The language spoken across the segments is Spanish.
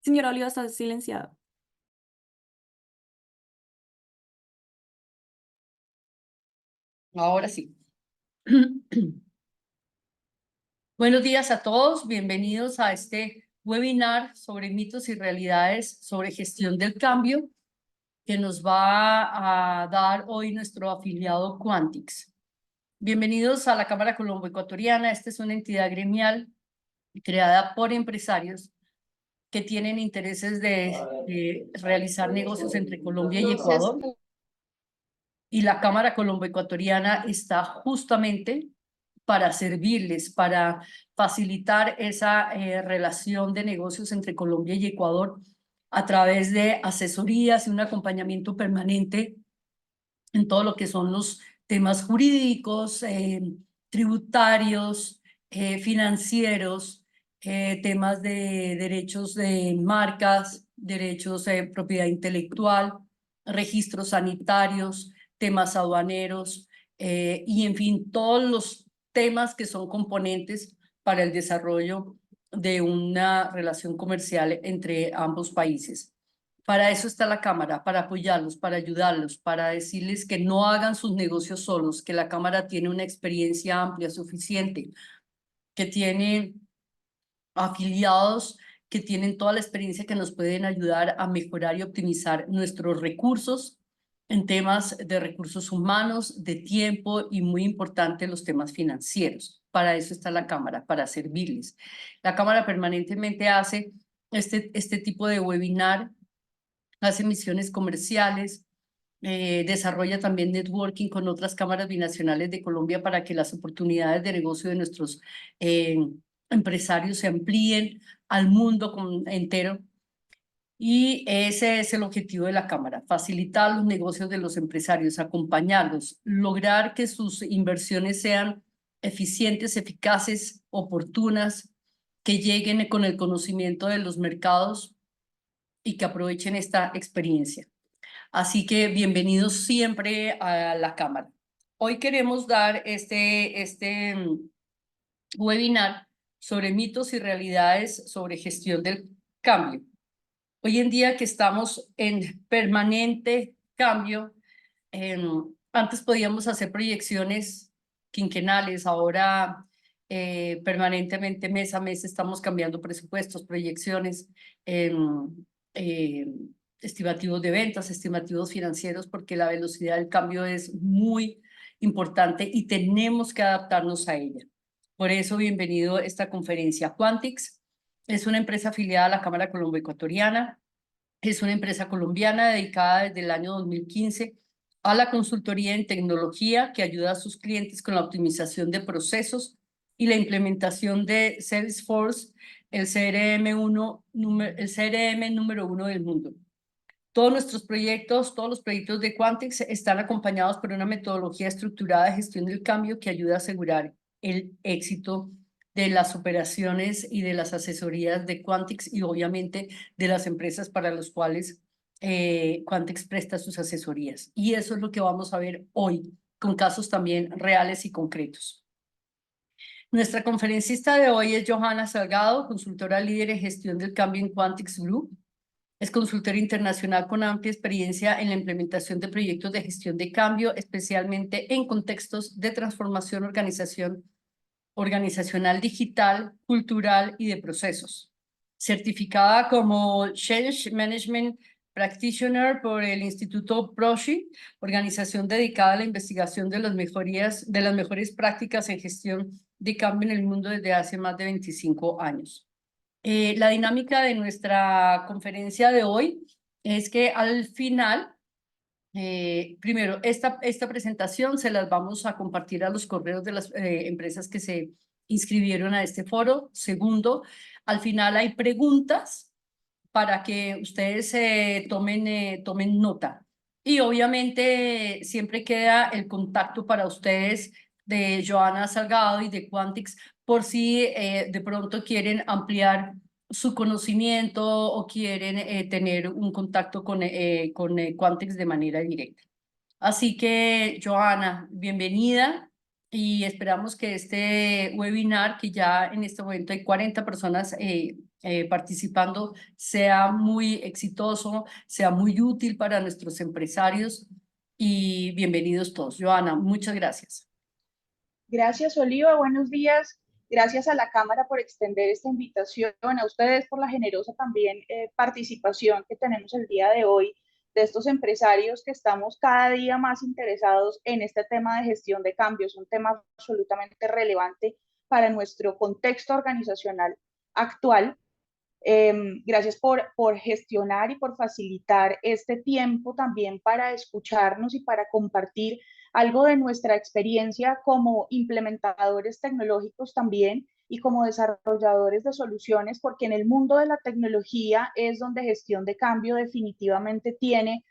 Señora Oliva, está silenciado. Ahora sí. Buenos días a todos, bienvenidos a este webinar sobre mitos y realidades sobre gestión del cambio que nos va a dar hoy nuestro afiliado Quantix. Bienvenidos a la Cámara Colombo Ecuatoriana. Esta es una entidad gremial creada por empresarios que tienen intereses de realizar negocios entre Colombia y Ecuador. Y la Cámara Colombo Ecuatoriana está justamente para servirles, para facilitar esa relación de negocios entre Colombia y Ecuador a través de asesorías y un acompañamiento permanente en todo lo que son los temas jurídicos, tributarios, financieros, temas de derechos de marcas, derechos de propiedad intelectual, registros sanitarios, temas aduaneros y, en fin, todos los temas que son componentes para el desarrollo de una relación comercial entre ambos países. Para eso está la Cámara, para apoyarlos, para ayudarlos, para decirles que no hagan sus negocios solos, que la Cámara tiene una experiencia amplia, suficiente, que tiene afiliados que tienen toda la experiencia que nos pueden ayudar a mejorar y optimizar nuestros recursos en temas de recursos humanos, de tiempo y, muy importante, los temas financieros. Para eso está la Cámara, para servirles. La Cámara permanentemente hace este tipo de webinar, hace misiones comerciales, desarrolla también networking con otras cámaras binacionales de Colombia para que las oportunidades de negocio de nuestros empresarios se amplíen al mundo entero. Y ese es el objetivo de la Cámara: facilitar los negocios de los empresarios, acompañarlos, lograr que sus inversiones sean eficientes, eficaces, oportunas, que lleguen con el conocimiento de los mercados y que aprovechen esta experiencia. Así que bienvenidos siempre a la Cámara. Hoy queremos dar este webinar sobre mitos y realidades sobre gestión del cambio. Hoy en día que estamos en permanente cambio, antes podíamos hacer proyecciones quinquenales, ahora permanentemente, mes a mes, estamos cambiando presupuestos, proyecciones, estimativos de ventas, estimativos financieros, porque la velocidad del cambio es muy importante y tenemos que adaptarnos a ella. Por eso, bienvenido a esta conferencia. Quantix es una empresa afiliada a la Cámara Colombo Ecuatoriana. Es una empresa colombiana dedicada desde el año 2015 a la consultoría en tecnología, que ayuda a sus clientes con la optimización de procesos y la implementación de Salesforce, el CRM número uno del mundo. Todos los proyectos de Quantix están acompañados por una metodología estructurada de gestión del cambio que ayuda a asegurar el éxito de las operaciones y de las asesorías de Quantix, y obviamente de las empresas para las cuales Quantix presta sus asesorías. Y eso es lo que vamos a ver hoy, con casos también reales y concretos. Nuestra conferencista de hoy es Johanna Salgado, consultora líder en gestión del cambio en Quantix Group. Es consultora internacional con amplia experiencia en la implementación de proyectos de gestión de cambio, especialmente en contextos de transformación organizacional digital, cultural y de procesos. Certificada como Change Management Practitioner por el Instituto PROSCI, organización dedicada a la investigación de las mejores prácticas en gestión de cambio en el mundo desde hace más de 25 años. La dinámica de nuestra conferencia de hoy es que al final, primero, esta presentación se las vamos a compartir a los correos de las empresas que se inscribieron a este foro. Segundo, al final hay preguntas para que ustedes tomen nota. Y obviamente siempre queda el contacto para ustedes de Johanna Salgado y de Quantix, por si de pronto quieren ampliar su conocimiento o quieren tener un contacto con Quantix de manera directa. Así que, Johanna, bienvenida. y esperamos que este webinar, que ya en este momento hay 40 personas participando, sea muy exitoso, sea muy útil para nuestros empresarios y bienvenidos todos. Joana, muchas gracias. Gracias, Oliva. Buenos días. Gracias a la Cámara por extender esta invitación, a ustedes por la generosa también participación que tenemos el día de hoy de estos empresarios que estamos cada día más interesados en este tema de gestión de cambios, un tema absolutamente relevante para nuestro contexto organizacional actual. Gracias por gestionar y por facilitar este tiempo también para escucharnos y para compartir algo de nuestra experiencia como implementadores tecnológicos también y como desarrolladores de soluciones, porque en el mundo de la tecnología es donde gestión de cambio definitivamente tiene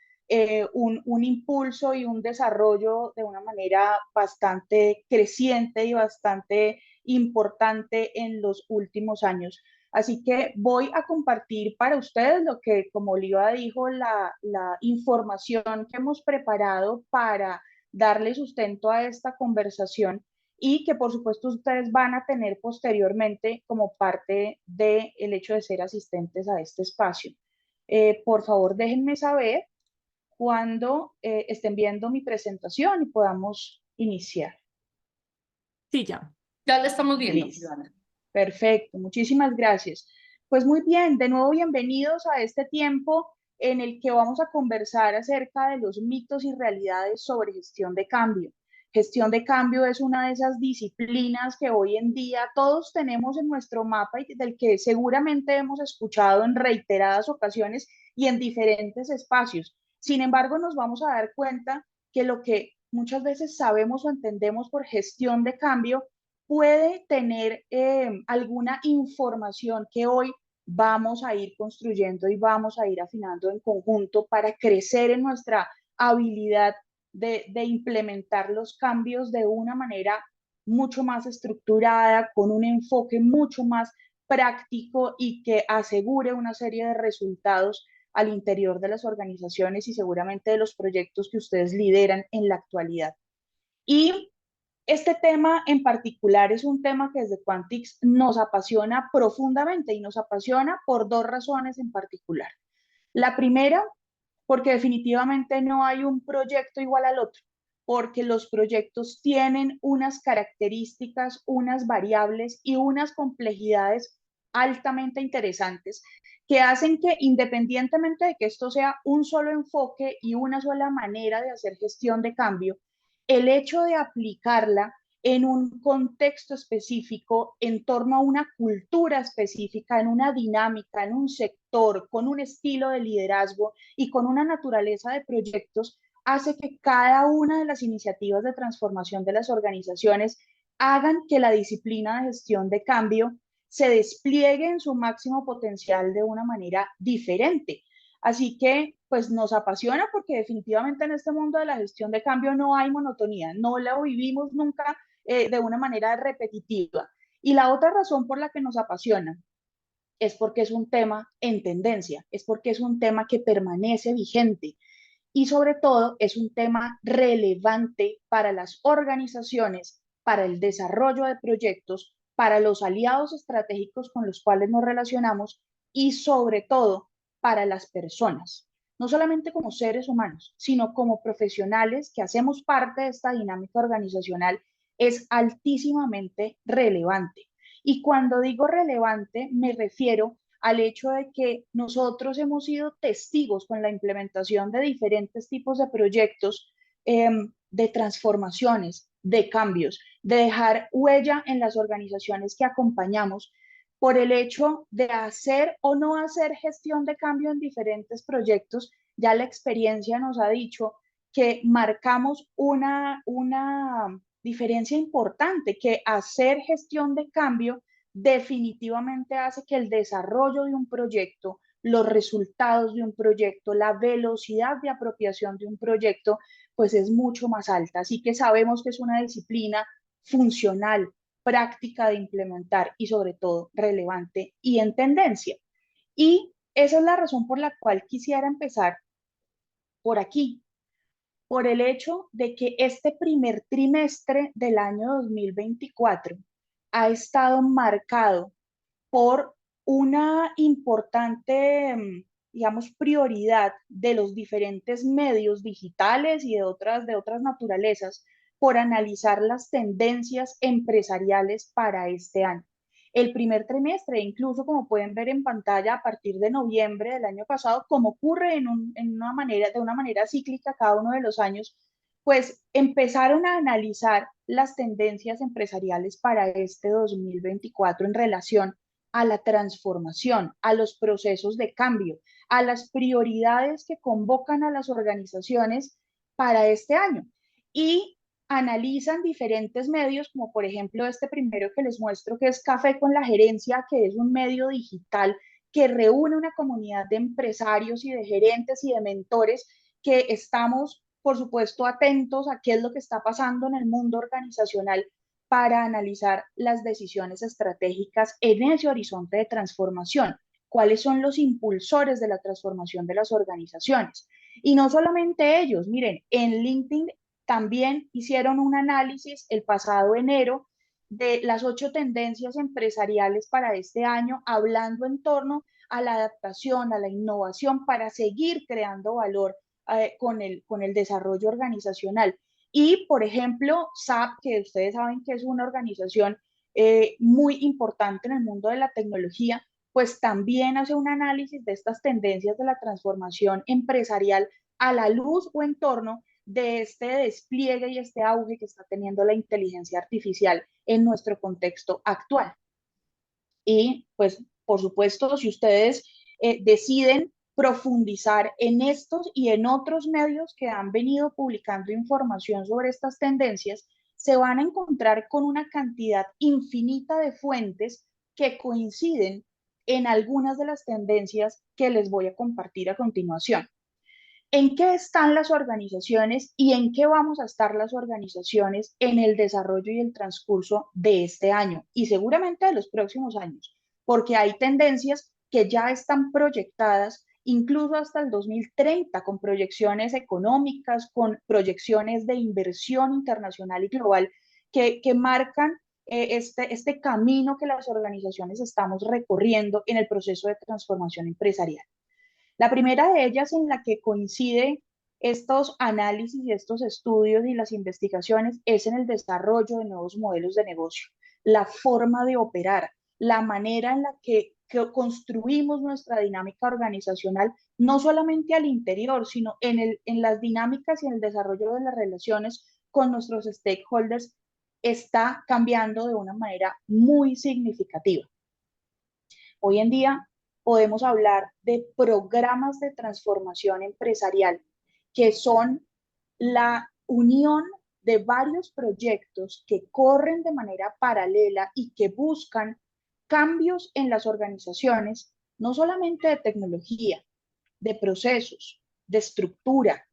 un impulso y un desarrollo de una manera bastante creciente y bastante importante en los últimos años. Así que voy a compartir para ustedes lo que, como Oliva dijo, la información que hemos preparado para darle sustento a esta conversación y que por supuesto ustedes van a tener posteriormente como parte del hecho de ser asistentes a este espacio. Por favor, déjenme saber cuando estén viendo mi presentación y podamos iniciar. Sí, ya. Ya la estamos viendo, Listo. Joana. Perfecto, muchísimas gracias. Pues muy bien, de nuevo bienvenidos a este tiempo en el que vamos a conversar acerca de los mitos y realidades sobre gestión de cambio. Gestión de cambio es una de esas disciplinas que hoy en día todos tenemos en nuestro mapa y del que seguramente hemos escuchado en reiteradas ocasiones y en diferentes espacios. Sin embargo, nos vamos a dar cuenta que lo que muchas veces sabemos o entendemos por gestión de cambio puede tener alguna información que hoy vamos a ir construyendo y vamos a ir afinando en conjunto para crecer en nuestra habilidad de implementar los cambios de una manera mucho más estructurada, con un enfoque mucho más práctico y que asegure una serie de resultados al interior de las organizaciones y seguramente de los proyectos que ustedes lideran en la actualidad. Y este tema en particular es un tema que desde Quantix nos apasiona profundamente y nos apasiona por dos razones en particular. La primera, porque definitivamente no hay un proyecto igual al otro, porque los proyectos tienen unas características, unas variables y unas complejidades altamente interesantes que hacen que independientemente de que esto sea un solo enfoque y una sola manera de hacer gestión de cambio, el hecho de aplicarla en un contexto específico, en torno a una cultura específica, en una dinámica, en un sector, con un estilo de liderazgo y con una naturaleza de proyectos, hace que cada una de las iniciativas de transformación de las organizaciones hagan que la disciplina de gestión de cambio se despliegue en su máximo potencial de una manera diferente. Así que, pues nos apasiona porque definitivamente en este mundo de la gestión de cambio no hay monotonía, no la vivimos nunca de una manera repetitiva. Y la otra razón por la que nos apasiona es porque es un tema en tendencia, es porque es un tema que permanece vigente y sobre todo es un tema relevante para las organizaciones, para el desarrollo de proyectos, para los aliados estratégicos con los cuales nos relacionamos y sobre todo para las personas, no solamente como seres humanos, sino como profesionales que hacemos parte de esta dinámica organizacional, es altísimamente relevante. Y cuando digo relevante, me refiero al hecho de que nosotros hemos sido testigos con la implementación de diferentes tipos de proyectos, de transformaciones, de cambios, de dejar huella en las organizaciones que acompañamos por el hecho de hacer o no hacer gestión de cambio en diferentes proyectos. Ya la experiencia nos ha dicho que marcamos una diferencia importante, que hacer gestión de cambio definitivamente hace que el desarrollo de un proyecto, los resultados de un proyecto, la velocidad de apropiación de un proyecto, pues es mucho más alta. Así que sabemos que es una disciplina funcional, práctica de implementar y sobre todo relevante y en tendencia. Y esa es la razón por la cual quisiera empezar por aquí, por el hecho de que este primer trimestre del año 2024 ha estado marcado por una importante, digamos, prioridad de los diferentes medios digitales y de otras naturalezas por analizar las tendencias empresariales para este año. El primer trimestre, incluso como pueden ver en pantalla, a partir de noviembre del año pasado, como ocurre de una manera cíclica cada uno de los años, pues empezaron a analizar las tendencias empresariales para este 2024 en relación a la transformación, a los procesos de cambio, a las prioridades que convocan a las organizaciones para este año. Y analizan diferentes medios, como por ejemplo este primero que les muestro, que es Café con la Gerencia, que es un medio digital que reúne una comunidad de empresarios y de gerentes y de mentores que estamos, por supuesto, atentos a qué es lo que está pasando en el mundo organizacional para analizar las decisiones estratégicas en ese horizonte de transformación, cuáles son los impulsores de la transformación de las organizaciones. Y no solamente ellos, miren, en LinkedIn también hicieron un análisis el pasado enero de las 8 tendencias empresariales para este año, hablando en torno a la adaptación, a la innovación, para seguir creando valor con el desarrollo organizacional. Y, por ejemplo, SAP, que ustedes saben que es una organización muy importante en el mundo de la tecnología, pues también hace un análisis de estas tendencias de la transformación empresarial a la luz o en torno de este despliegue y este auge que está teniendo la inteligencia artificial en nuestro contexto actual. Y pues, por supuesto, si ustedes deciden profundizar en estos y en otros medios que han venido publicando información sobre estas tendencias, se van a encontrar con una cantidad infinita de fuentes que coinciden en algunas de las tendencias que les voy a compartir a continuación. ¿En qué están las organizaciones y en qué vamos a estar las organizaciones en el desarrollo y el transcurso de este año y seguramente de los próximos años? Porque hay tendencias que ya están proyectadas incluso hasta el 2030 con proyecciones económicas, con proyecciones de inversión internacional y global que marcan este camino que las organizaciones estamos recorriendo en el proceso de transformación empresarial. La primera de ellas en la que coincide estos análisis y estos estudios y las investigaciones es en el desarrollo de nuevos modelos de negocio, la forma de operar, la manera en la que construimos nuestra dinámica organizacional, no solamente al interior, sino en las dinámicas y en el desarrollo de las relaciones con nuestros stakeholders, está cambiando de una manera muy significativa. Hoy en día podemos hablar de programas de transformación empresarial, que son la unión de varios proyectos que corren de manera paralela y que buscan cambios en las organizaciones, no solamente de tecnología, de procesos, de estructura,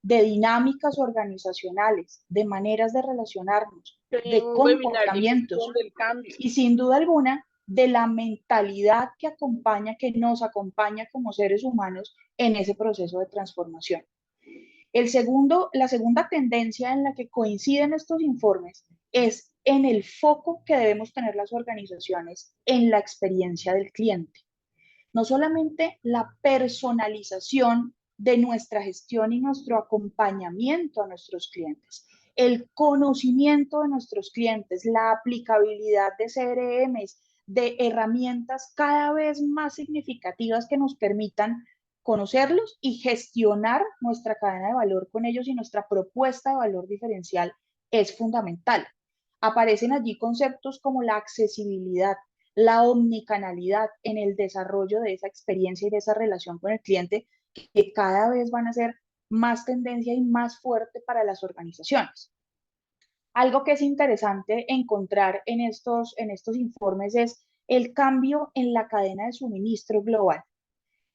de dinámicas organizacionales, de maneras de relacionarnos, de Un webinar de comportamientos gestión del cambio. y sin duda alguna de la mentalidad que acompaña, que nos acompaña como seres humanos en ese proceso de transformación. La segunda tendencia en la que coinciden estos informes es en el foco que debemos tener las organizaciones en la experiencia del cliente. No solamente la personalización de nuestra gestión y nuestro acompañamiento a nuestros clientes, el conocimiento de nuestros clientes, la aplicabilidad de CRMs, de herramientas cada vez más significativas que nos permitan conocerlos y gestionar nuestra cadena de valor con ellos y nuestra propuesta de valor diferencial es fundamental. Aparecen allí conceptos como la accesibilidad, la omnicanalidad en el desarrollo de esa experiencia y de esa relación con el cliente que cada vez van a ser más tendencia y más fuerte para las organizaciones. Algo que es interesante encontrar en estos informes es el cambio en la cadena de suministro global.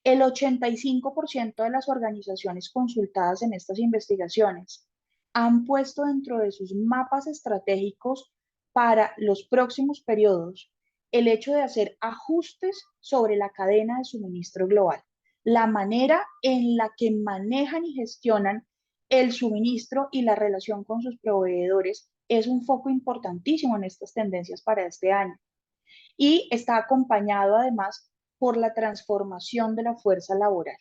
El 85% de las organizaciones consultadas en estas investigaciones han puesto dentro de sus mapas estratégicos para los próximos periodos el hecho de hacer ajustes sobre la cadena de suministro global, la manera en la que manejan y gestionan el suministro y la relación con sus proveedores es un foco importantísimo en estas tendencias para este año. Y está acompañado además por la transformación de la fuerza laboral.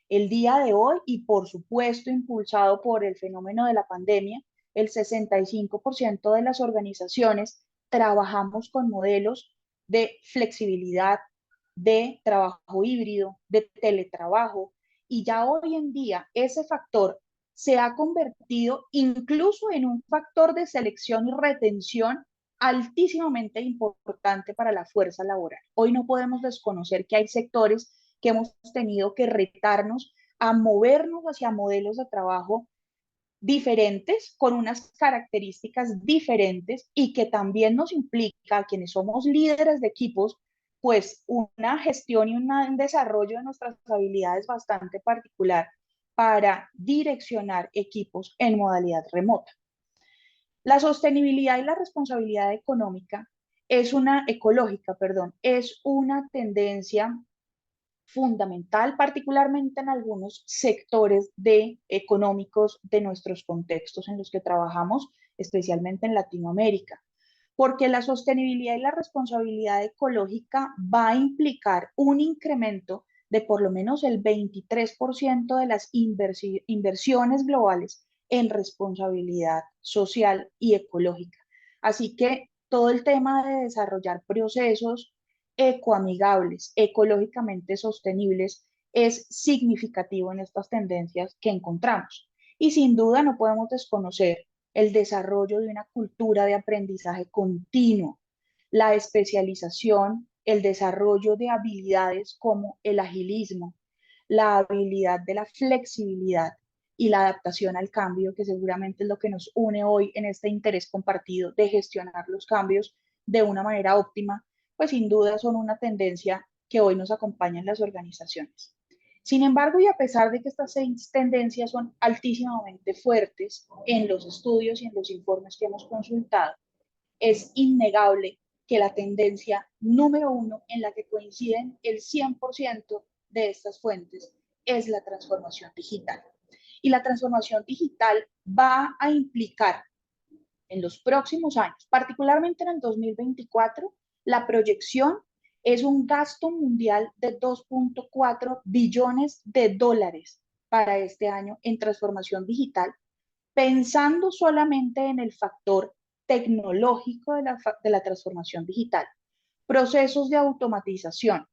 El día de hoy, y por supuesto impulsado por el fenómeno de la pandemia, el 65% de las organizaciones trabajamos con modelos de flexibilidad, de trabajo híbrido, de teletrabajo, y ya hoy en día ese factor se ha convertido incluso en un factor de selección y retención altísimamente importante para la fuerza laboral. Hoy no podemos desconocer que hay sectores que hemos tenido que retarnos a movernos hacia modelos de trabajo diferentes, con unas características diferentes y que también nos implica a quienes somos líderes de equipos, pues una gestión y un desarrollo de nuestras habilidades bastante particular para direccionar equipos en modalidad remota. La sostenibilidad y la responsabilidad económica es una tendencia fundamental, particularmente en algunos sectores económicos de nuestros contextos en los que trabajamos, especialmente en Latinoamérica, porque la sostenibilidad y la responsabilidad ecológica va a implicar un incremento de por lo menos el 23% de las inversiones globales en responsabilidad social y ecológica. Así que todo el tema de desarrollar procesos ecoamigables, ecológicamente sostenibles, es significativo en estas tendencias que encontramos. Y sin duda no podemos desconocer el desarrollo de una cultura de aprendizaje continuo, la especialización, el desarrollo de habilidades como el agilismo, la habilidad de la flexibilidad y la adaptación al cambio, que seguramente es lo que nos une hoy en este interés compartido de gestionar los cambios de una manera óptima, pues sin duda son una tendencia que hoy nos acompaña en las organizaciones. Sin embargo, y a pesar de que estas seis tendencias son altísimamente fuertes en los estudios y en los informes que hemos consultado, es innegable que la tendencia número uno en la que coinciden el 100% de estas fuentes es la transformación digital. Y la transformación digital va a implicar en los próximos años, particularmente en el 2024, la proyección es un gasto mundial de 2.4 billones de dólares para este año en transformación digital, pensando solamente en el factor tecnológico de la transformación digital, procesos de automatización,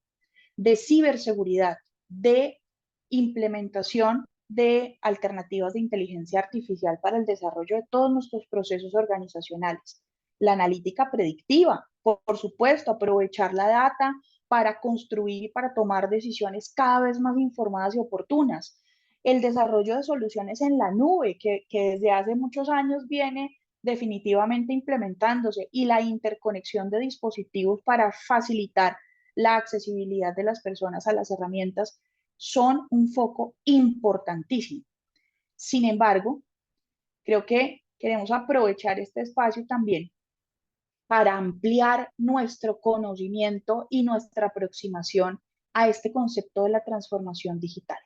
de ciberseguridad, de implementación de alternativas de inteligencia artificial para el desarrollo de todos nuestros procesos organizacionales. La analítica predictiva, por supuesto, aprovechar la data para construir y para tomar decisiones cada vez más informadas y oportunas. El desarrollo de soluciones en la nube, que desde hace muchos años viene definitivamente implementándose, y la interconexión de dispositivos para facilitar la accesibilidad de las personas a las herramientas son un foco importantísimo. Sin embargo, creo que queremos aprovechar este espacio también para ampliar nuestro conocimiento y nuestra aproximación a este concepto de la transformación digital.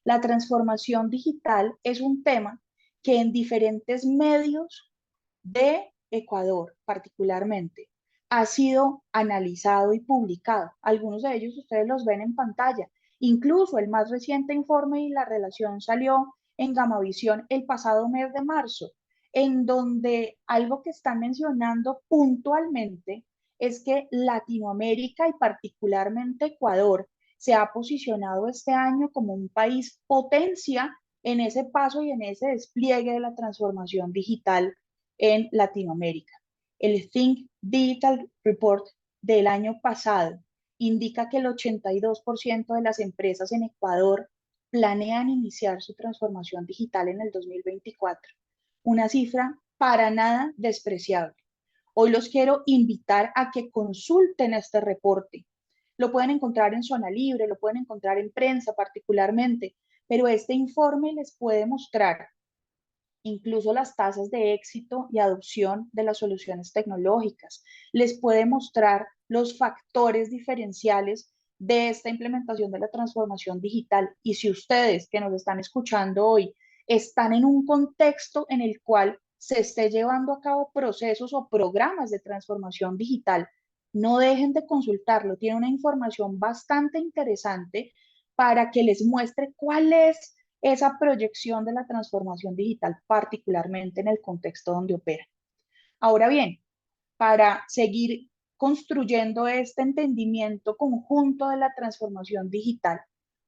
La transformación digital es un tema que en diferentes medios de Ecuador particularmente ha sido analizado y publicado. Algunos de ellos ustedes los ven en pantalla. Incluso el más reciente informe y la relación salió en Gamavisión el pasado mes de marzo, en donde algo que están mencionando puntualmente es que Latinoamérica y particularmente Ecuador se ha posicionado este año como un país potencia en ese paso y en ese despliegue de la transformación digital en Latinoamérica. El Think Digital Report del año pasado indica que el 82% de las empresas en Ecuador planean iniciar su transformación digital en el 2024, una cifra para nada despreciable. Hoy los quiero invitar a que consulten este reporte. Lo pueden encontrar en Zona Libre, lo pueden encontrar en prensa particularmente, pero este informe les puede mostrar incluso las tasas de éxito y adopción de las soluciones tecnológicas. Les puede mostrar los factores diferenciales de esta implementación de la transformación digital. Y si ustedes que nos están escuchando hoy están en un contexto en el cual se esté llevando a cabo procesos o programas de transformación digital, no dejen de consultarlo. Tiene una información bastante interesante para que les muestre cuál es esa proyección de la transformación digital, particularmente en el contexto donde opera. Ahora bien, para seguir construyendo este entendimiento conjunto de la transformación digital,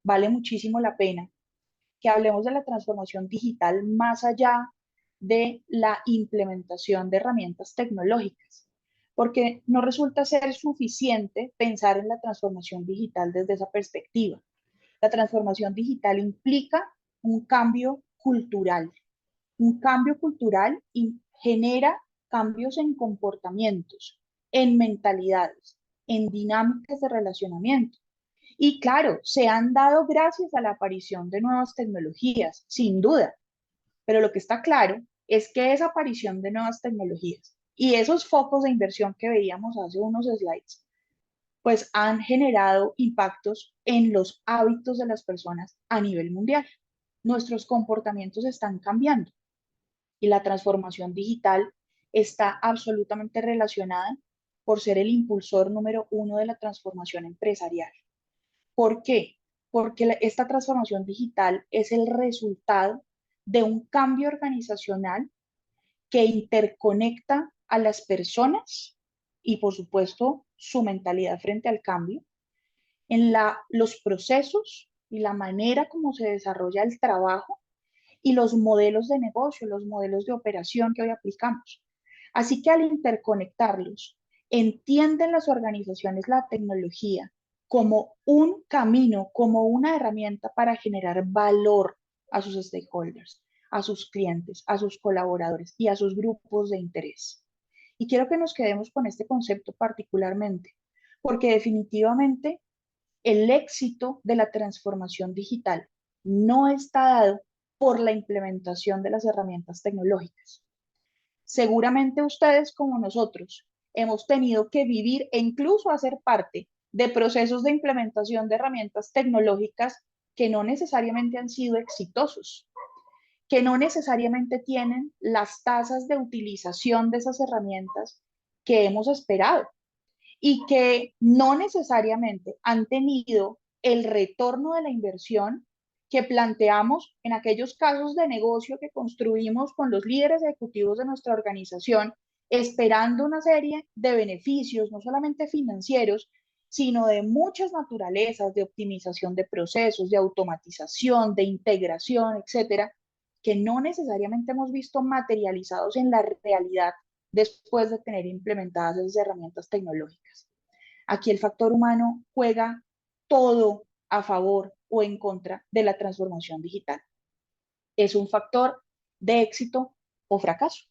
vale muchísimo la pena que hablemos de la transformación digital más allá de la implementación de herramientas tecnológicas, porque no resulta ser suficiente pensar en la transformación digital desde esa perspectiva. La transformación digital implica un cambio cultural. Un cambio cultural genera cambios en comportamientos, en mentalidades, en dinámicas de relacionamiento. Y claro, se han dado gracias a la aparición de nuevas tecnologías, sin duda, pero lo que está claro es que esa aparición de nuevas tecnologías y esos focos de inversión que veíamos hace unos slides, pues han generado impactos en los hábitos de las personas a nivel mundial. Nuestros comportamientos están cambiando y la transformación digital está absolutamente relacionada por ser el impulsor número uno de la transformación empresarial. ¿Por qué? Porque esta transformación digital es el resultado de un cambio organizacional que interconecta a las personas y, por supuesto, su mentalidad frente al cambio, en los procesos y la manera como se desarrolla el trabajo y los modelos de negocio, los modelos de operación que hoy aplicamos. Así que al interconectarlos, entienden las organizaciones la tecnología como un camino, como una herramienta para generar valor a sus stakeholders, a sus clientes, a sus colaboradores y a sus grupos de interés. Y quiero que nos quedemos con este concepto particularmente, porque definitivamente el éxito de la transformación digital no está dado por la implementación de las herramientas tecnológicas. Seguramente ustedes como nosotros hemos tenido que vivir e incluso hacer parte de procesos de implementación de herramientas tecnológicas que no necesariamente han sido exitosos, que no necesariamente tienen las tasas de utilización de esas herramientas que hemos esperado y que no necesariamente han tenido el retorno de la inversión que planteamos en aquellos casos de negocio que construimos con los líderes ejecutivos de nuestra organización, esperando una serie de beneficios, no solamente financieros, sino de muchas naturalezas, de optimización de procesos, de automatización, de integración, etcétera, que no necesariamente hemos visto materializados en la realidad después de tener implementadas esas herramientas tecnológicas. Aquí el factor humano juega todo a favor o en contra de la transformación digital. Es un factor de éxito o fracaso.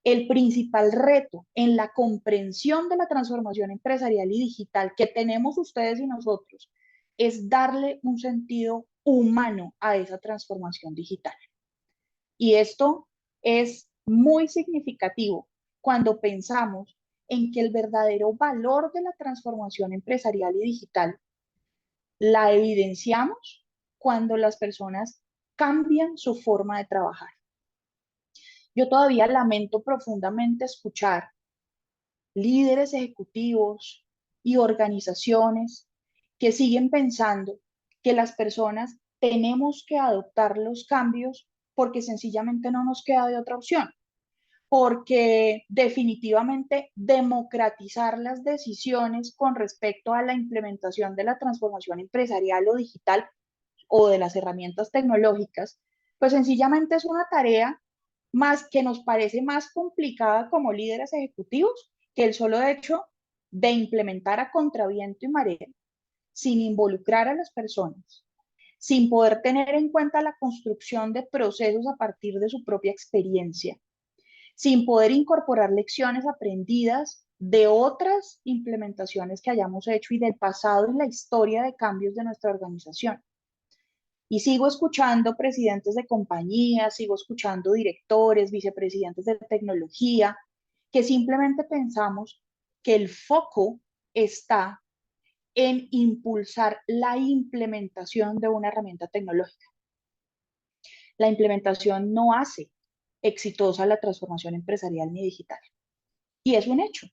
El principal reto en la comprensión de la transformación empresarial y digital que tenemos ustedes y nosotros es darle un sentido humano a esa transformación digital. Y esto es muy significativo cuando pensamos en que el verdadero valor de la transformación empresarial y digital la evidenciamos cuando las personas cambian su forma de trabajar. Yo todavía lamento profundamente escuchar líderes ejecutivos y organizaciones que siguen pensando que las personas tenemos que adoptar los cambios porque sencillamente no nos queda de otra opción, porque definitivamente democratizar las decisiones con respecto a la implementación de la transformación empresarial o digital o de las herramientas tecnológicas, pues sencillamente es una tarea más que nos parece más complicada como líderes ejecutivos que el solo hecho de implementar a contraviento y marea, sin involucrar a las personas, sin poder tener en cuenta la construcción de procesos a partir de su propia experiencia, sin poder incorporar lecciones aprendidas de otras implementaciones que hayamos hecho y del pasado y la historia de cambios de nuestra organización. Y sigo escuchando presidentes de compañías, sigo escuchando directores, vicepresidentes de tecnología, que simplemente pensamos que el foco está en impulsar la implementación de una herramienta tecnológica. La implementación no hace exitosa la transformación empresarial ni digital. Y es un hecho,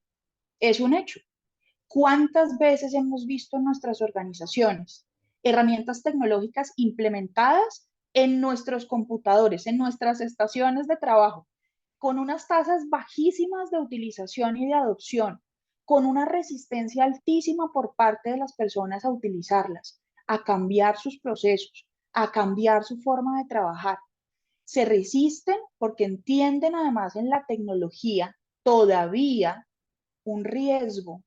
es un hecho. ¿Cuántas veces hemos visto en nuestras organizaciones herramientas tecnológicas implementadas en nuestros computadores, en nuestras estaciones de trabajo, con unas tasas bajísimas de utilización y de adopción, con una resistencia altísima por parte de las personas a utilizarlas, a cambiar sus procesos, a cambiar su forma de trabajar? Se resisten porque entienden además en la tecnología todavía un riesgo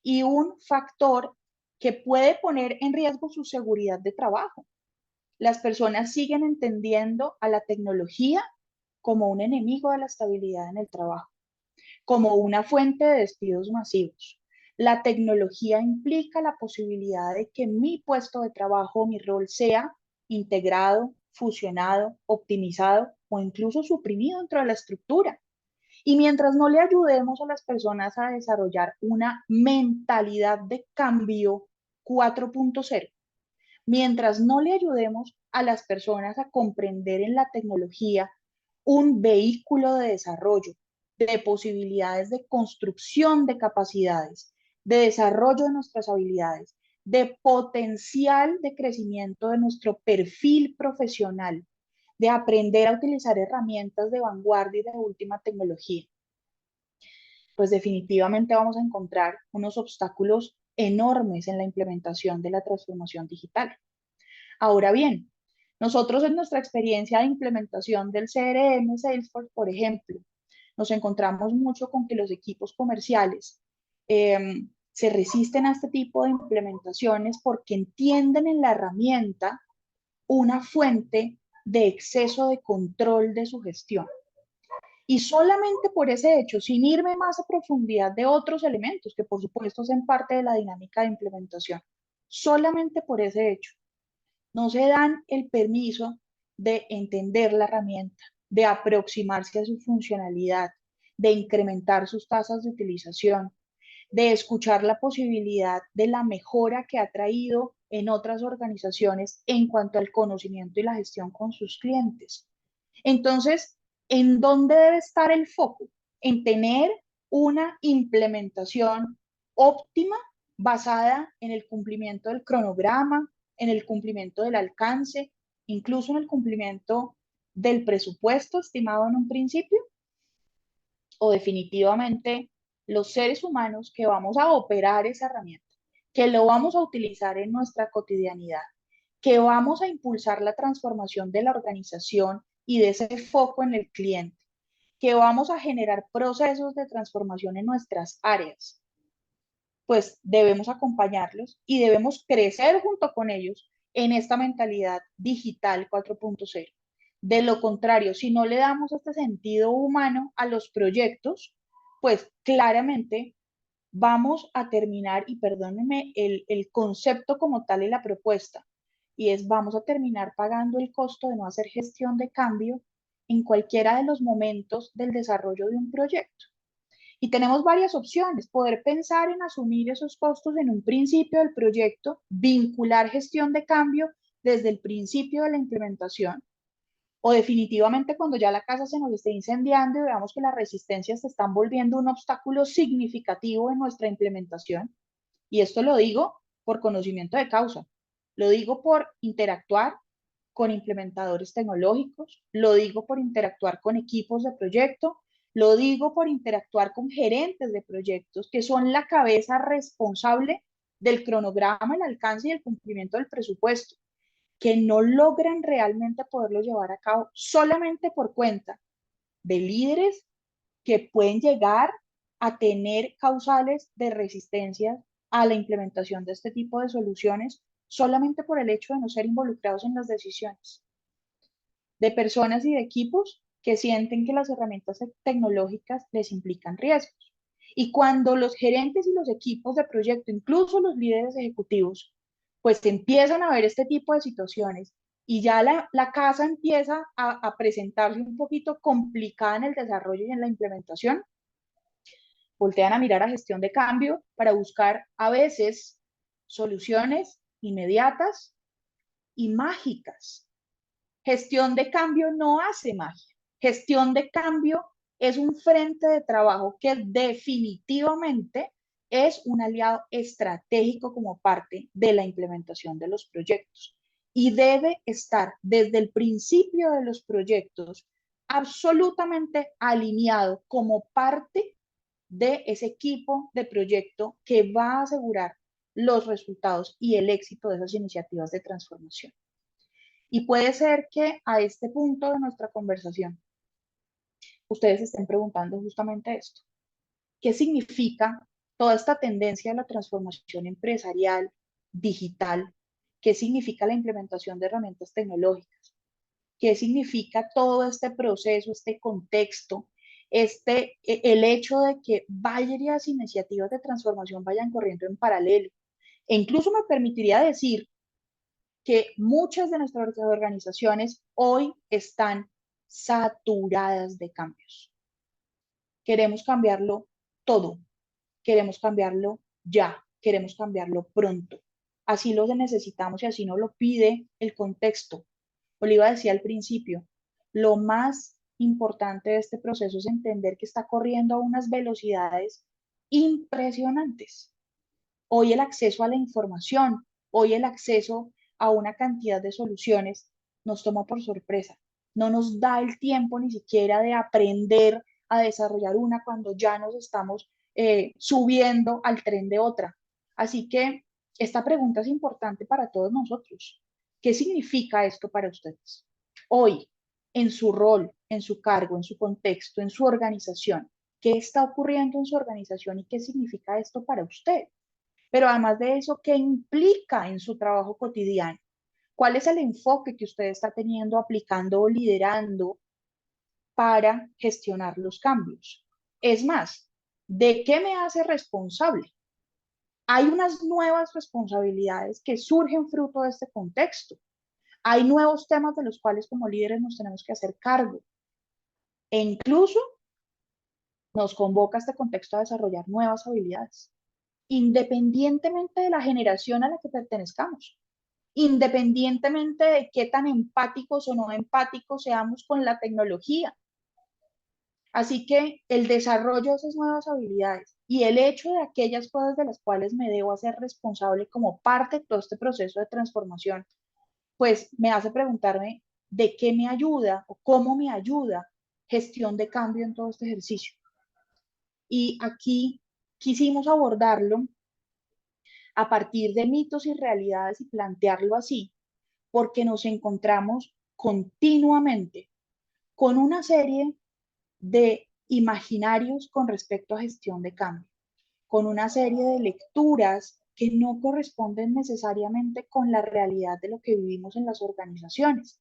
y un factor que puede poner en riesgo su seguridad de trabajo. Las personas siguen entendiendo a la tecnología como un enemigo de la estabilidad en el trabajo, como una fuente de despidos masivos. La tecnología implica la posibilidad de que mi puesto de trabajo o mi rol sea integrado, fusionado, optimizado o incluso suprimido dentro de la estructura. Y mientras no le ayudemos a las personas a desarrollar una mentalidad de cambio 4.0, mientras no le ayudemos a las personas a comprender en la tecnología un vehículo de desarrollo, de posibilidades de construcción de capacidades, de desarrollo de nuestras habilidades, de potencial de crecimiento de nuestro perfil profesional, de aprender a utilizar herramientas de vanguardia y de última tecnología, pues definitivamente vamos a encontrar unos obstáculos enormes en la implementación de la transformación digital. Ahora bien, nosotros en nuestra experiencia de implementación del CRM Salesforce, por ejemplo, nos encontramos mucho con que los equipos comerciales se resisten a este tipo de implementaciones porque entienden en la herramienta una fuente de exceso de control de su gestión. Y solamente por ese hecho, sin irme más a profundidad de otros elementos que por supuesto hacen parte de la dinámica de implementación, solamente por ese hecho, no se dan el permiso de entender la herramienta, de aproximarse a su funcionalidad, de incrementar sus tasas de utilización, de escuchar la posibilidad de la mejora que ha traído en otras organizaciones en cuanto al conocimiento y la gestión con sus clientes. Entonces, ¿en dónde debe estar el foco? En tener una implementación óptima basada en el cumplimiento del cronograma, en el cumplimiento del alcance, incluso en el cumplimiento del presupuesto estimado en un principio, o definitivamente los seres humanos que vamos a operar esa herramienta, que lo vamos a utilizar en nuestra cotidianidad, que vamos a impulsar la transformación de la organización y de ese foco en el cliente, que vamos a generar procesos de transformación en nuestras áreas, pues debemos acompañarlos y debemos crecer junto con ellos en esta mentalidad digital 4.0. De lo contrario, si no le damos este sentido humano a los proyectos, pues claramente vamos a terminar, y perdónenme el concepto como tal y la propuesta, y es vamos a terminar pagando el costo de no hacer gestión de cambio en cualquiera de los momentos del desarrollo de un proyecto. Y tenemos varias opciones, poder pensar en asumir esos costos en un principio del proyecto, vincular gestión de cambio desde el principio de la implementación, o definitivamente cuando ya la casa se nos esté incendiando y veamos que las resistencias se están volviendo un obstáculo significativo en nuestra implementación. Y esto lo digo por conocimiento de causa, lo digo por interactuar con implementadores tecnológicos, lo digo por interactuar con equipos de proyecto, lo digo por interactuar con gerentes de proyectos que son la cabeza responsable del cronograma, el alcance y el cumplimiento del presupuesto, que no logran realmente poderlo llevar a cabo solamente por cuenta de líderes que pueden llegar a tener causales de resistencia a la implementación de este tipo de soluciones solamente por el hecho de no ser involucrados en las decisiones, de personas y de equipos que sienten que las herramientas tecnológicas les implican riesgos. Y cuando los gerentes y los equipos de proyecto, incluso los líderes ejecutivos, pues empiezan a ver este tipo de situaciones y ya la casa empieza a presentarse un poquito complicada en el desarrollo y en la implementación, voltean a mirar a gestión de cambio para buscar a veces soluciones inmediatas y mágicas Gestión de cambio no hace magia. Gestión de cambio es un frente de trabajo que definitivamente es un aliado estratégico como parte de la implementación de los proyectos y debe estar desde el principio de los proyectos absolutamente alineado como parte de ese equipo de proyecto que va a asegurar los resultados y el éxito de esas iniciativas de transformación. Y puede ser que a este punto de nuestra conversación ustedes estén preguntando justamente esto. ¿Qué significa toda esta tendencia de la transformación empresarial, digital? ¿Qué significa la implementación de herramientas tecnológicas? ¿Qué significa todo este proceso, este contexto, el hecho de que varias iniciativas de transformación vayan corriendo en paralelo? E incluso me permitiría decir que muchas de nuestras organizaciones hoy están saturadas de cambios. Queremos cambiarlo todo, queremos cambiarlo ya, queremos cambiarlo pronto. Así lo necesitamos y así nos lo pide el contexto. Oliva decía al principio, lo más importante de este proceso es entender que está corriendo a unas velocidades impresionantes. Hoy el acceso a la información, hoy el acceso a una cantidad de soluciones nos toma por sorpresa. No nos da el tiempo ni siquiera de aprender a desarrollar una cuando ya nos estamos subiendo al tren de otra. Así que esta pregunta es importante para todos nosotros. ¿Qué significa esto para ustedes? Hoy, en su rol, en su cargo, en su contexto, en su organización, ¿qué está ocurriendo en su organización y qué significa esto para usted? Pero además de eso, ¿qué implica en su trabajo cotidiano? ¿Cuál es el enfoque que usted está teniendo, aplicando o liderando para gestionar los cambios? Es más, ¿de qué me hace responsable? Hay unas nuevas responsabilidades que surgen fruto de este contexto. Hay nuevos temas de los cuales como líderes nos tenemos que hacer cargo. E incluso nos convoca este contexto a desarrollar nuevas habilidades, independientemente de la generación a la que pertenezcamos, independientemente de qué tan empáticos o no empáticos seamos con la tecnología. Así que el desarrollo de esas nuevas habilidades y el hecho de aquellas cosas de las cuales me debo hacer responsable como parte de todo este proceso de transformación, pues me hace preguntarme de qué me ayuda o cómo me ayuda gestión de cambio en todo este ejercicio. Y aquí quisimos abordarlo a partir de mitos y realidades y plantearlo así, porque nos encontramos continuamente con una serie de imaginarios con respecto a gestión de cambio, con una serie de lecturas que no corresponden necesariamente con la realidad de lo que vivimos en las organizaciones.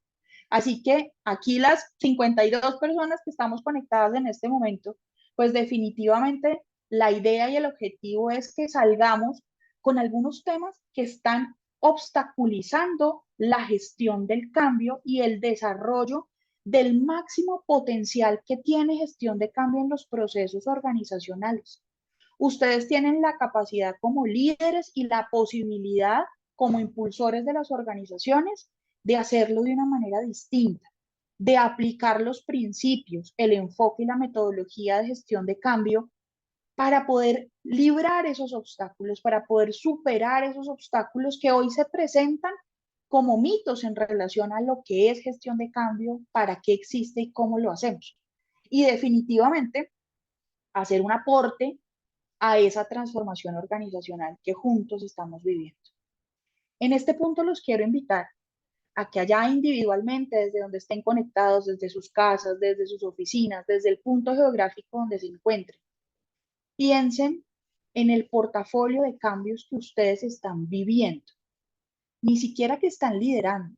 Así que aquí las 52 personas que estamos conectadas en este momento, pues definitivamente la idea y el objetivo es que salgamos con algunos temas que están obstaculizando la gestión del cambio y el desarrollo del máximo potencial que tiene gestión de cambio en los procesos organizacionales. Ustedes tienen la capacidad como líderes y la posibilidad como impulsores de las organizaciones de hacerlo de una manera distinta, de aplicar los principios, el enfoque y la metodología de gestión de cambio para poder librar esos obstáculos, para poder superar esos obstáculos que hoy se presentan como mitos en relación a lo que es gestión de cambio, para qué existe y cómo lo hacemos. Y definitivamente hacer un aporte a esa transformación organizacional que juntos estamos viviendo. En este punto los quiero invitar a que allá individualmente, desde donde estén conectados, desde sus casas, desde sus oficinas, desde el punto geográfico donde se encuentren, piensen en el portafolio de cambios que ustedes están viviendo, ni siquiera que están liderando,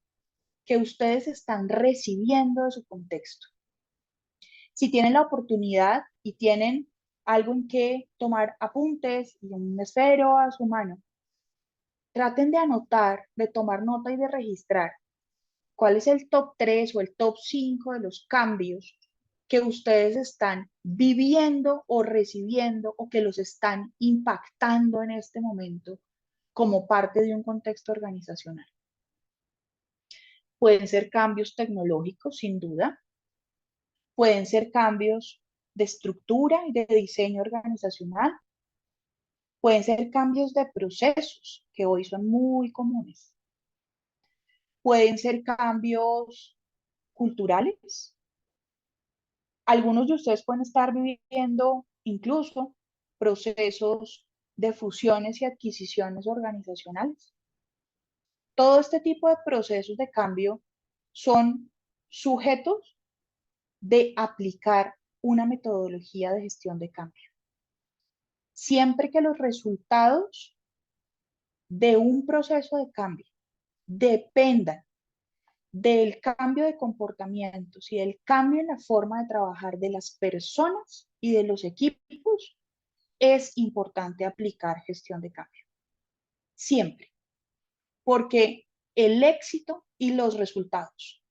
que ustedes están recibiendo de su contexto. Si tienen la oportunidad y tienen algo en que tomar apuntes y un esfero a su mano, traten de anotar, de tomar nota y de registrar cuál es el top 3 o el top 5 de los cambios que ustedes están viviendo o recibiendo o que los están impactando en este momento como parte de un contexto organizacional. Pueden ser cambios tecnológicos, sin duda. Pueden ser cambios de estructura y de diseño organizacional. Pueden ser cambios de procesos, que hoy son muy comunes. Pueden ser cambios culturales. Algunos de ustedes pueden estar viviendo incluso procesos de fusiones y adquisiciones organizacionales. Todo este tipo de procesos de cambio son sujetos de aplicar una metodología de gestión de cambio. Siempre que los resultados de un proceso de cambio dependan del cambio de comportamientos y del cambio en la forma de trabajar de las personas y de los equipos, es importante aplicar gestión de cambio. Siempre. Porque el éxito y los resultados,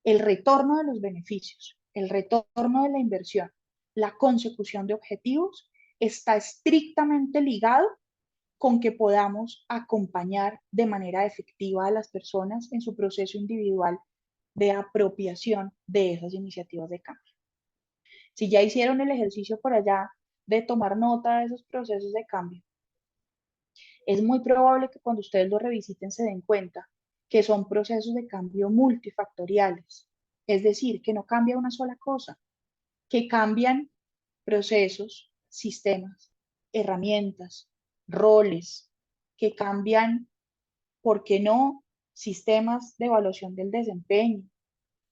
el retorno de los beneficios, el retorno de la inversión, la consecución de objetivos, está estrictamente ligado con que podamos acompañar de manera efectiva a las personas en su proceso individual de apropiación de esas iniciativas de cambio. Si ya hicieron el ejercicio por allá de tomar nota de esos procesos de cambio, es muy probable que cuando ustedes lo revisiten se den cuenta que son procesos de cambio multifactoriales, es decir, que no cambia una sola cosa, que cambian procesos, sistemas, herramientas, roles, que cambian, ¿por qué no?, sistemas de evaluación del desempeño,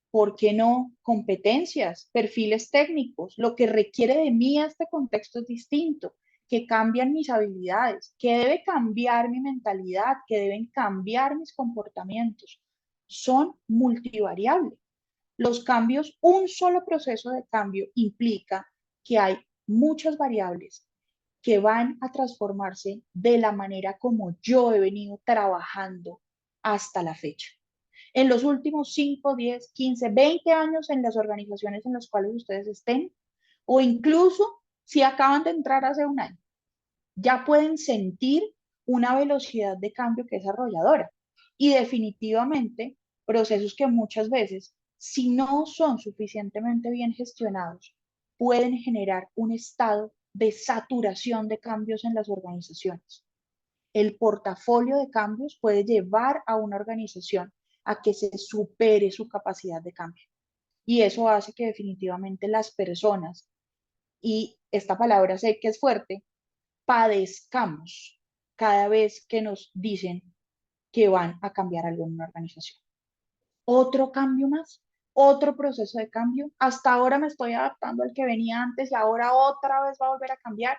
¿por qué no?, competencias, perfiles técnicos. Lo que requiere de mí este contexto es distinto, que cambian mis habilidades, que debe cambiar mi mentalidad, que deben cambiar mis comportamientos. Son multivariables. Los cambios, un solo proceso de cambio implica que hay muchas variables que van a transformarse de la manera como yo he venido trabajando hasta la fecha. En los últimos 5, 10, 15, 20 años en las organizaciones en las cuales ustedes estén, o incluso si acaban de entrar hace un año, ya pueden sentir una velocidad de cambio que es arrolladora. Y definitivamente, procesos que muchas veces, si no son suficientemente bien gestionados, pueden generar un estado de saturación de cambios en las organizaciones. El portafolio de cambios puede llevar a una organización a que se supere su capacidad de cambio. Y eso hace que definitivamente las personas, y esta palabra sé que es fuerte, padezcamos cada vez que nos dicen que van a cambiar algo en una organización. Otro cambio más, otro proceso de cambio. Hasta ahora me estoy adaptando al que venía antes y ahora otra vez va a volver a cambiar.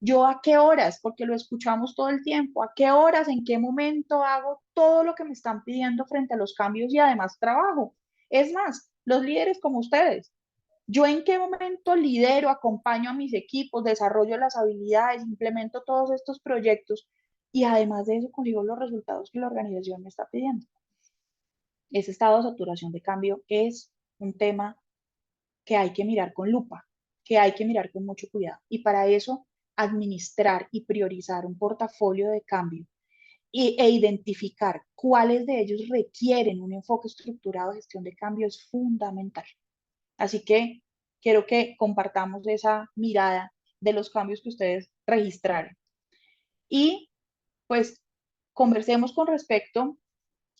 ¿Yo a qué horas? Porque lo escuchamos todo el tiempo. ¿A qué horas? ¿En qué momento hago todo lo que me están pidiendo frente a los cambios y además trabajo? Es más, los líderes como ustedes, ¿yo en qué momento lidero, acompaño a mis equipos, desarrollo las habilidades, implemento todos estos proyectos y además de eso consigo los resultados que la organización me está pidiendo? Ese estado de saturación de cambio es un tema que hay que mirar con lupa, que hay que mirar con mucho cuidado. Y para eso, administrar y priorizar un portafolio de cambio e identificar cuáles de ellos requieren un enfoque estructurado de gestión de cambio es fundamental. Así que quiero que compartamos esa mirada de los cambios que ustedes registraron. Y pues conversemos con respecto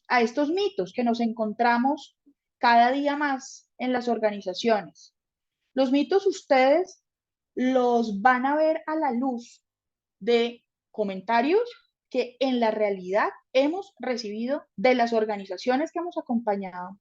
a estos mitos que nos encontramos cada día más en las organizaciones. Los mitos ustedes los van a ver a la luz de comentarios que en la realidad hemos recibido de las organizaciones que hemos acompañado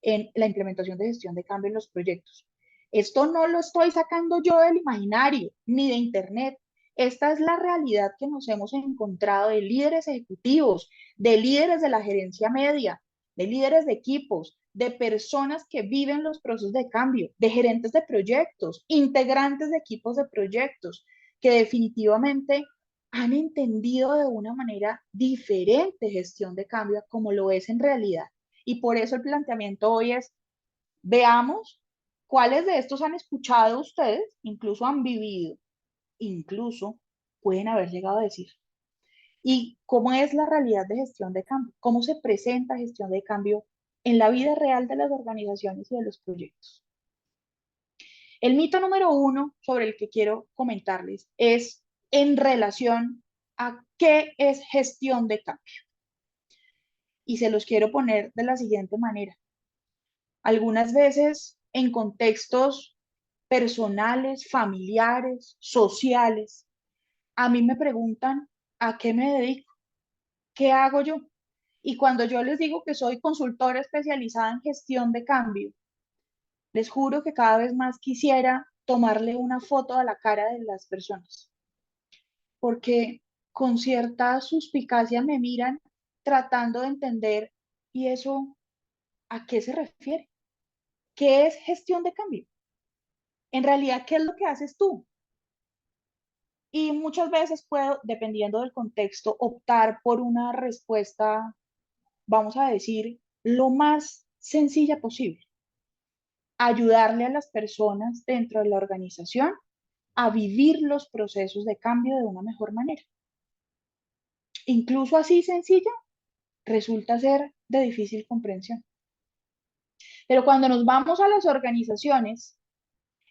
en la implementación de gestión de cambio en los proyectos. Esto no lo estoy sacando yo del imaginario ni de internet. Esta es la realidad que nos hemos encontrado de líderes ejecutivos, de líderes de la gerencia media, de líderes de equipos, de personas que viven los procesos de cambio, de gerentes de proyectos, integrantes de equipos de proyectos, que definitivamente han entendido de una manera diferente gestión de cambio como lo es en realidad. Y por eso el planteamiento hoy es, veamos cuáles de estos han escuchado ustedes, incluso han vivido, incluso pueden haber llegado a decir. Y cómo es la realidad de gestión de cambio, cómo se presenta gestión de cambio en la vida real de las organizaciones y de los proyectos. El mito número 1 sobre el que quiero comentarles es en relación a qué es gestión de cambio. Y se los quiero poner de la siguiente manera. Algunas veces en contextos personales, familiares, sociales, a mí me preguntan a qué me dedico, qué hago yo. Y cuando yo les digo que soy consultora especializada en gestión de cambio, les juro que cada vez más quisiera tomarle una foto a la cara de las personas, porque con cierta suspicacia me miran tratando de entender, ¿y eso a qué se refiere? ¿Qué es gestión de cambio? En realidad, ¿qué es lo que haces tú? Y muchas veces puedo, dependiendo del contexto, optar por una respuesta, vamos a decir, lo más sencilla posible. Ayudarle a las personas dentro de la organización a vivir los procesos de cambio de una mejor manera. Incluso así sencilla, resulta ser de difícil comprensión. Pero cuando nos vamos a las organizaciones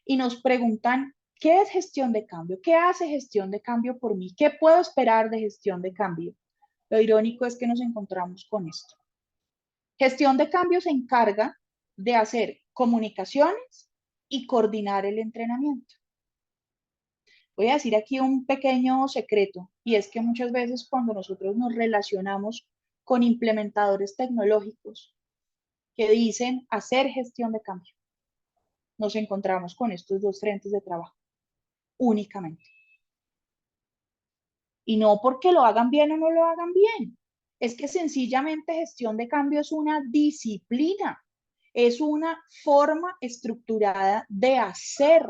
y nos preguntan, ¿qué es gestión de cambio? ¿Qué hace gestión de cambio por mí? ¿Qué puedo esperar de gestión de cambio? Lo irónico es que nos encontramos con esto. Gestión de cambio se encarga de hacer comunicaciones y coordinar el entrenamiento. Voy a decir aquí un pequeño secreto, y es que muchas veces cuando nosotros nos relacionamos con implementadores tecnológicos que dicen hacer gestión de cambio, nos encontramos con estos dos frentes de trabajo únicamente. Y no porque lo hagan bien o no lo hagan bien, es que sencillamente gestión de cambio es una disciplina, es una forma estructurada de hacer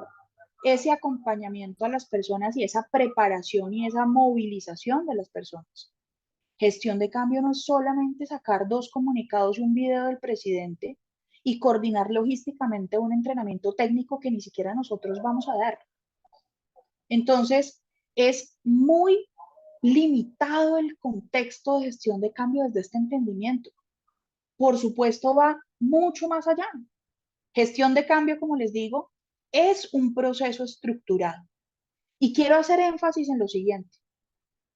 ese acompañamiento a las personas y esa preparación y esa movilización de las personas. Gestión de cambio no es solamente sacar 2 comunicados y un video del presidente y coordinar logísticamente un entrenamiento técnico que ni siquiera nosotros vamos a dar. Entonces, es muy limitado el contexto de gestión de cambio desde este entendimiento. Por supuesto, va mucho más allá. Gestión de cambio, como les digo, es un proceso estructurado. Y quiero hacer énfasis en lo siguiente.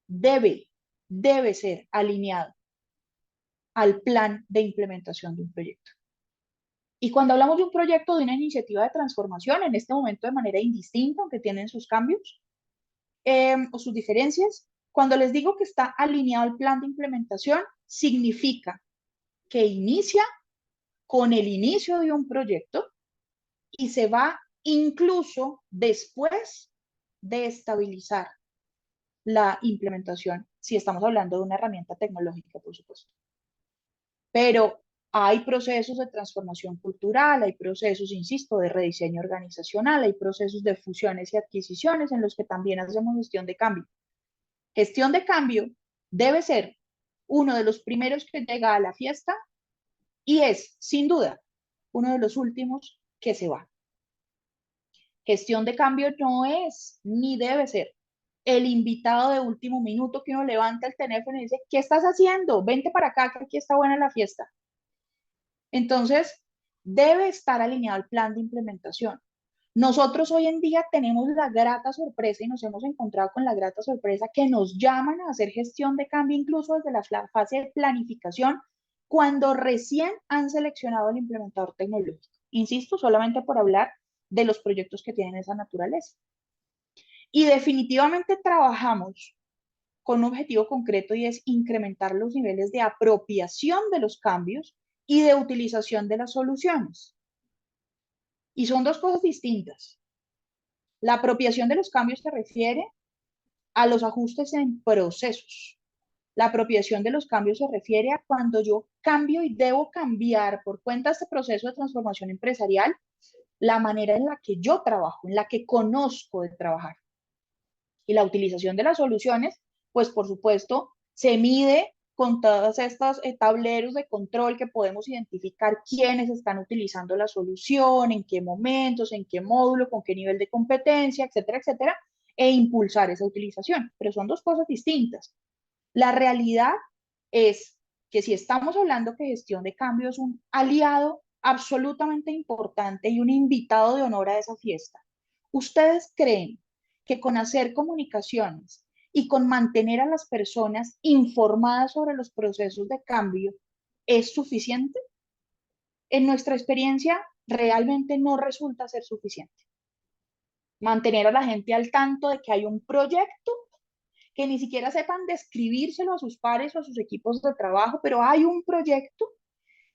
Debe ser alineado al plan de implementación de un proyecto. Y cuando hablamos de un proyecto, de una iniciativa de transformación, en este momento de manera indistinta, aunque tienen sus cambios o sus diferencias, cuando les digo que está alineado al plan de implementación, significa que inicia con el inicio de un proyecto y se va incluso después de estabilizar la implementación, si estamos hablando de una herramienta tecnológica, por supuesto. Pero hay procesos de transformación cultural, hay procesos, insisto, de rediseño organizacional, hay procesos de fusiones y adquisiciones en los que también hacemos gestión de cambio. Gestión de cambio debe ser uno de los primeros que llega a la fiesta y es, sin duda, uno de los últimos que se va. Gestión de cambio no es ni debe ser el invitado de último minuto que uno levanta el teléfono y dice, ¿qué estás haciendo? Vente para acá, que aquí está buena la fiesta. Entonces, debe estar alineado al plan de implementación. Nosotros hoy en día tenemos la grata sorpresa y nos hemos encontrado con la grata sorpresa que nos llaman a hacer gestión de cambio incluso desde la fase de planificación cuando recién han seleccionado el implementador tecnológico. Insisto, solamente por hablar de los proyectos que tienen esa naturaleza. Y definitivamente trabajamos con un objetivo concreto y es incrementar los niveles de apropiación de los cambios y de utilización de las soluciones. Y son dos cosas distintas. La apropiación de los cambios se refiere a los ajustes en procesos. La apropiación de los cambios se refiere a cuando yo cambio y debo cambiar por cuenta de este proceso de transformación empresarial la manera en la que yo trabajo, en la que conozco de trabajar. Y la utilización de las soluciones, pues por supuesto, se mide con todos estos tableros de control que podemos identificar quiénes están utilizando la solución, en qué momentos, en qué módulo, con qué nivel de competencia, etcétera, etcétera, e impulsar esa utilización. Pero son dos cosas distintas. La realidad es que si estamos hablando que gestión de cambio es un aliado absolutamente importante y un invitado de honor a esa fiesta, ¿ustedes creen que con hacer comunicaciones y con mantener a las personas informadas sobre los procesos de cambio es suficiente? En nuestra experiencia, realmente no resulta ser suficiente. Mantener a la gente al tanto de que hay un proyecto, que ni siquiera sepan describírselo a sus pares o a sus equipos de trabajo, pero hay un proyecto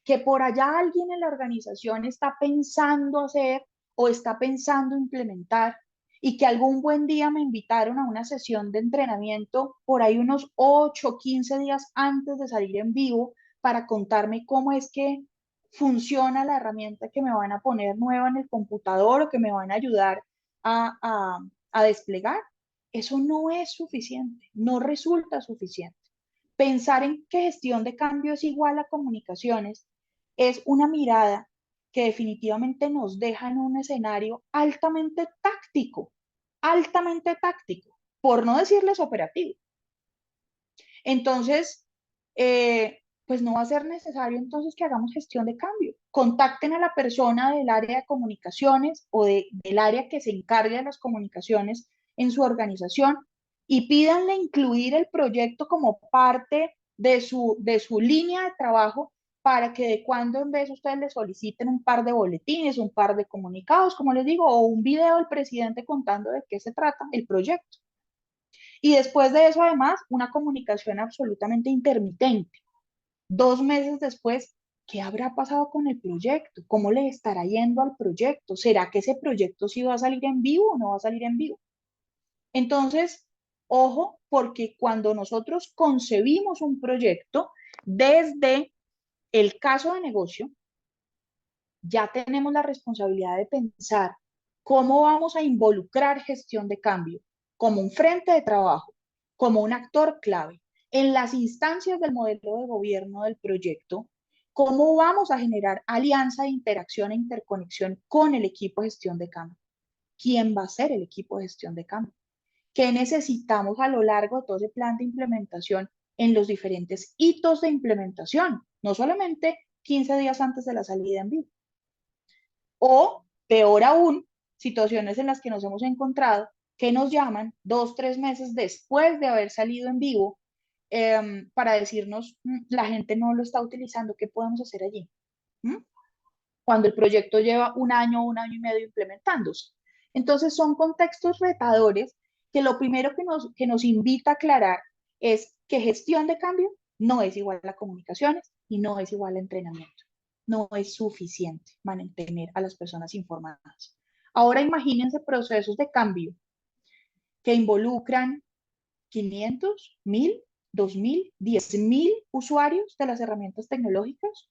que por allá alguien en la organización está pensando hacer o está pensando implementar, y que algún buen día me invitaron a una sesión de entrenamiento por ahí unos 8 o 15 días antes de salir en vivo para contarme cómo es que funciona la herramienta que me van a poner nueva en el computador o que me van a ayudar a, a, a desplegar. Eso no es suficiente, no resulta suficiente. Pensar en que gestión de cambio es igual a comunicaciones es una mirada que definitivamente nos deja en un escenario altamente táctico, por no decirles operativo. Entonces, pues no va a ser necesario entonces que hagamos gestión de cambio. Contacten a la persona del área de comunicaciones o del área que se encargue de las comunicaciones en su organización y pídanle incluir el proyecto como parte de su línea de trabajo para que de cuando en vez ustedes le soliciten un par de boletines, un par de comunicados, como les digo, o un video del presidente contando de qué se trata el proyecto. Y después de eso, además, una comunicación absolutamente intermitente. 2 meses después, ¿qué habrá pasado con el proyecto? ¿Cómo le estará yendo al proyecto? ¿Será que ese proyecto sí va a salir en vivo o no va a salir en vivo? Entonces, ojo, porque cuando nosotros concebimos un proyecto desde el caso de negocio, ya tenemos la responsabilidad de pensar cómo vamos a involucrar gestión de cambio como un frente de trabajo, como un actor clave en las instancias del modelo de gobierno del proyecto, cómo vamos a generar alianza de interacción e interconexión con el equipo de gestión de cambio. ¿Quién va a ser el equipo de gestión de cambio? ¿Qué necesitamos a lo largo de todo ese plan de implementación en los diferentes hitos de implementación? No solamente 15 días antes de la salida en vivo. O, peor aún, situaciones en las que nos hemos encontrado que nos llaman 2, 3 meses después de haber salido en vivo para decirnos, la gente no lo está utilizando, ¿qué podemos hacer allí? ¿Mm? Cuando el proyecto lleva un año y medio implementándose. Entonces son contextos retadores que lo primero que nos invita a aclarar es que gestión de cambio no es igual a comunicaciones y no es igual a entrenamiento. No es suficiente mantener a las personas informadas. Ahora imagínense procesos de cambio que involucran 500, 1000, 2000, 10.000 usuarios de las herramientas tecnológicas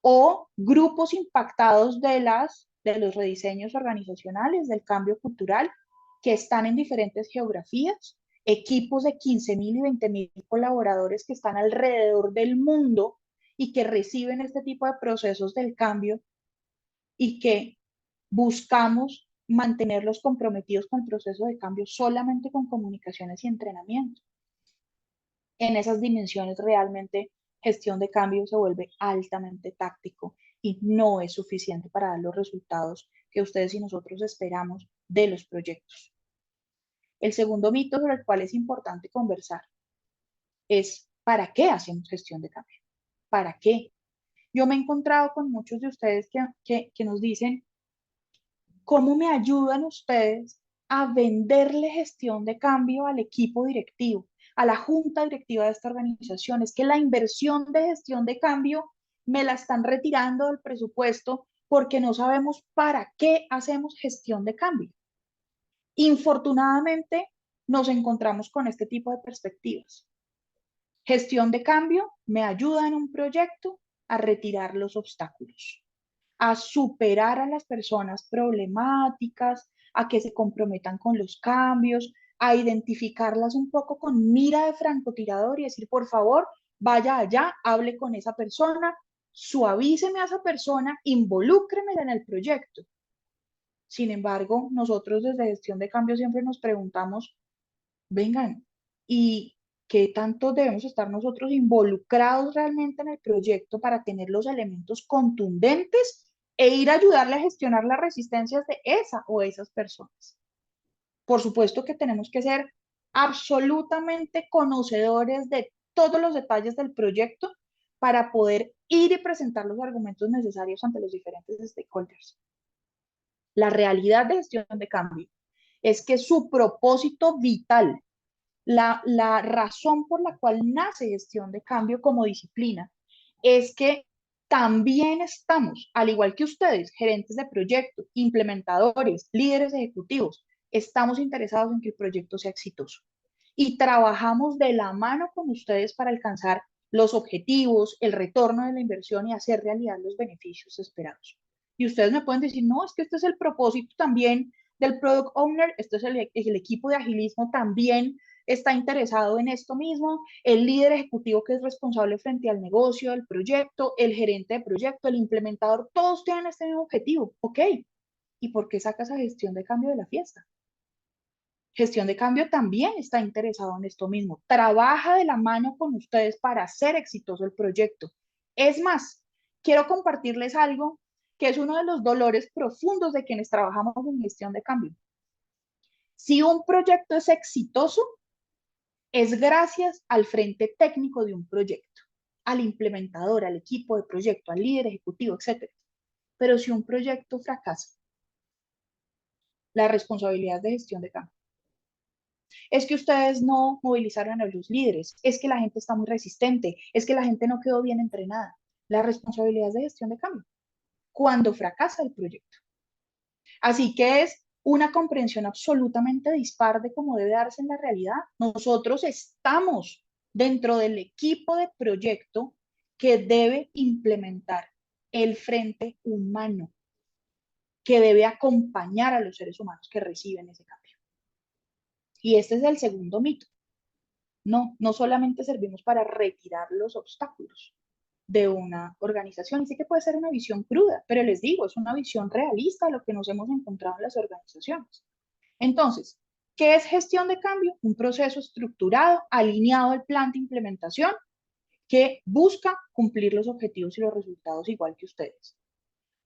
o grupos impactados de los rediseños organizacionales, del cambio cultural, que están en diferentes geografías, equipos de 15.000 y 20.000 colaboradores que están alrededor del mundo y que reciben este tipo de procesos del cambio y que buscamos mantenerlos comprometidos con el proceso de cambio solamente con comunicaciones y entrenamiento. En esas dimensiones realmente gestión de cambio se vuelve altamente táctico y no es suficiente para dar los resultados que ustedes y nosotros esperamos de los proyectos. El segundo mito sobre el cual es importante conversar es ¿para qué hacemos gestión de cambio? ¿Para qué? Yo me he encontrado con muchos de ustedes que nos dicen, ¿cómo me ayudan ustedes a venderle gestión de cambio al equipo directivo, a la junta directiva de esta organización? Es que la inversión de gestión de cambio me la están retirando del presupuesto porque no sabemos para qué hacemos gestión de cambio. Infortunadamente, nos encontramos con este tipo de perspectivas. Gestión de cambio me ayuda en un proyecto a retirar los obstáculos, a superar a las personas problemáticas, a que se comprometan con los cambios, a identificarlas un poco con mira de francotirador y decir, por favor, vaya allá, hable con esa persona, suavíceme a esa persona, involúcremela en el proyecto. Sin embargo, nosotros desde gestión de cambio siempre nos preguntamos, vengan, ¿y ¿Qué tanto debemos estar nosotros involucrados realmente en el proyecto para tener los elementos contundentes e ir a ayudarle a gestionar las resistencias de esa o esas personas? Por supuesto que tenemos que ser absolutamente conocedores de todos los detalles del proyecto para poder ir y presentar los argumentos necesarios ante los diferentes stakeholders. La realidad de gestión de cambio es que su propósito vital, la razón por la cual nace gestión de cambio como disciplina, es que también estamos, al igual que ustedes, gerentes de proyectos, implementadores, líderes ejecutivos, estamos interesados en que el proyecto sea exitoso. Y trabajamos de la mano con ustedes para alcanzar los objetivos, el retorno de la inversión y hacer realidad los beneficios esperados. Y ustedes me pueden decir, no, es que este es el propósito también del Product Owner, este es el equipo de agilismo también está interesado en esto mismo, el líder ejecutivo que es responsable frente al negocio, el proyecto, el gerente de proyecto, el implementador, todos tienen este mismo objetivo, ¿ok? ¿Y por qué sacas a gestión de cambio de la fiesta? Gestión de cambio también está interesado en esto mismo, trabaja de la mano con ustedes para hacer exitoso el proyecto. Es más, quiero compartirles algo que es uno de los dolores profundos de quienes trabajamos en gestión de cambio. Si un proyecto es exitoso, es gracias al frente técnico de un proyecto, al implementador, al equipo de proyecto, al líder ejecutivo, etc. Pero si un proyecto fracasa, la responsabilidad de gestión de cambio. Es que ustedes no movilizaron a los líderes, es que la gente está muy resistente, es que la gente no quedó bien entrenada. La responsabilidad de gestión de cambio cuando fracasa el proyecto. Así que es una comprensión absolutamente dispar de cómo debe darse en la realidad. Nosotros estamos dentro del equipo de proyecto que debe implementar el frente humano, que debe acompañar a los seres humanos que reciben ese cambio. Y este es el segundo mito. No solamente servimos para retirar los obstáculos de una organización. Y sí que puede ser una visión cruda, pero les digo, es una visión realista de lo que nos hemos encontrado en las organizaciones. Entonces, ¿qué es gestión de cambio? Un proceso estructurado, alineado al plan de implementación que busca cumplir los objetivos y los resultados igual que ustedes.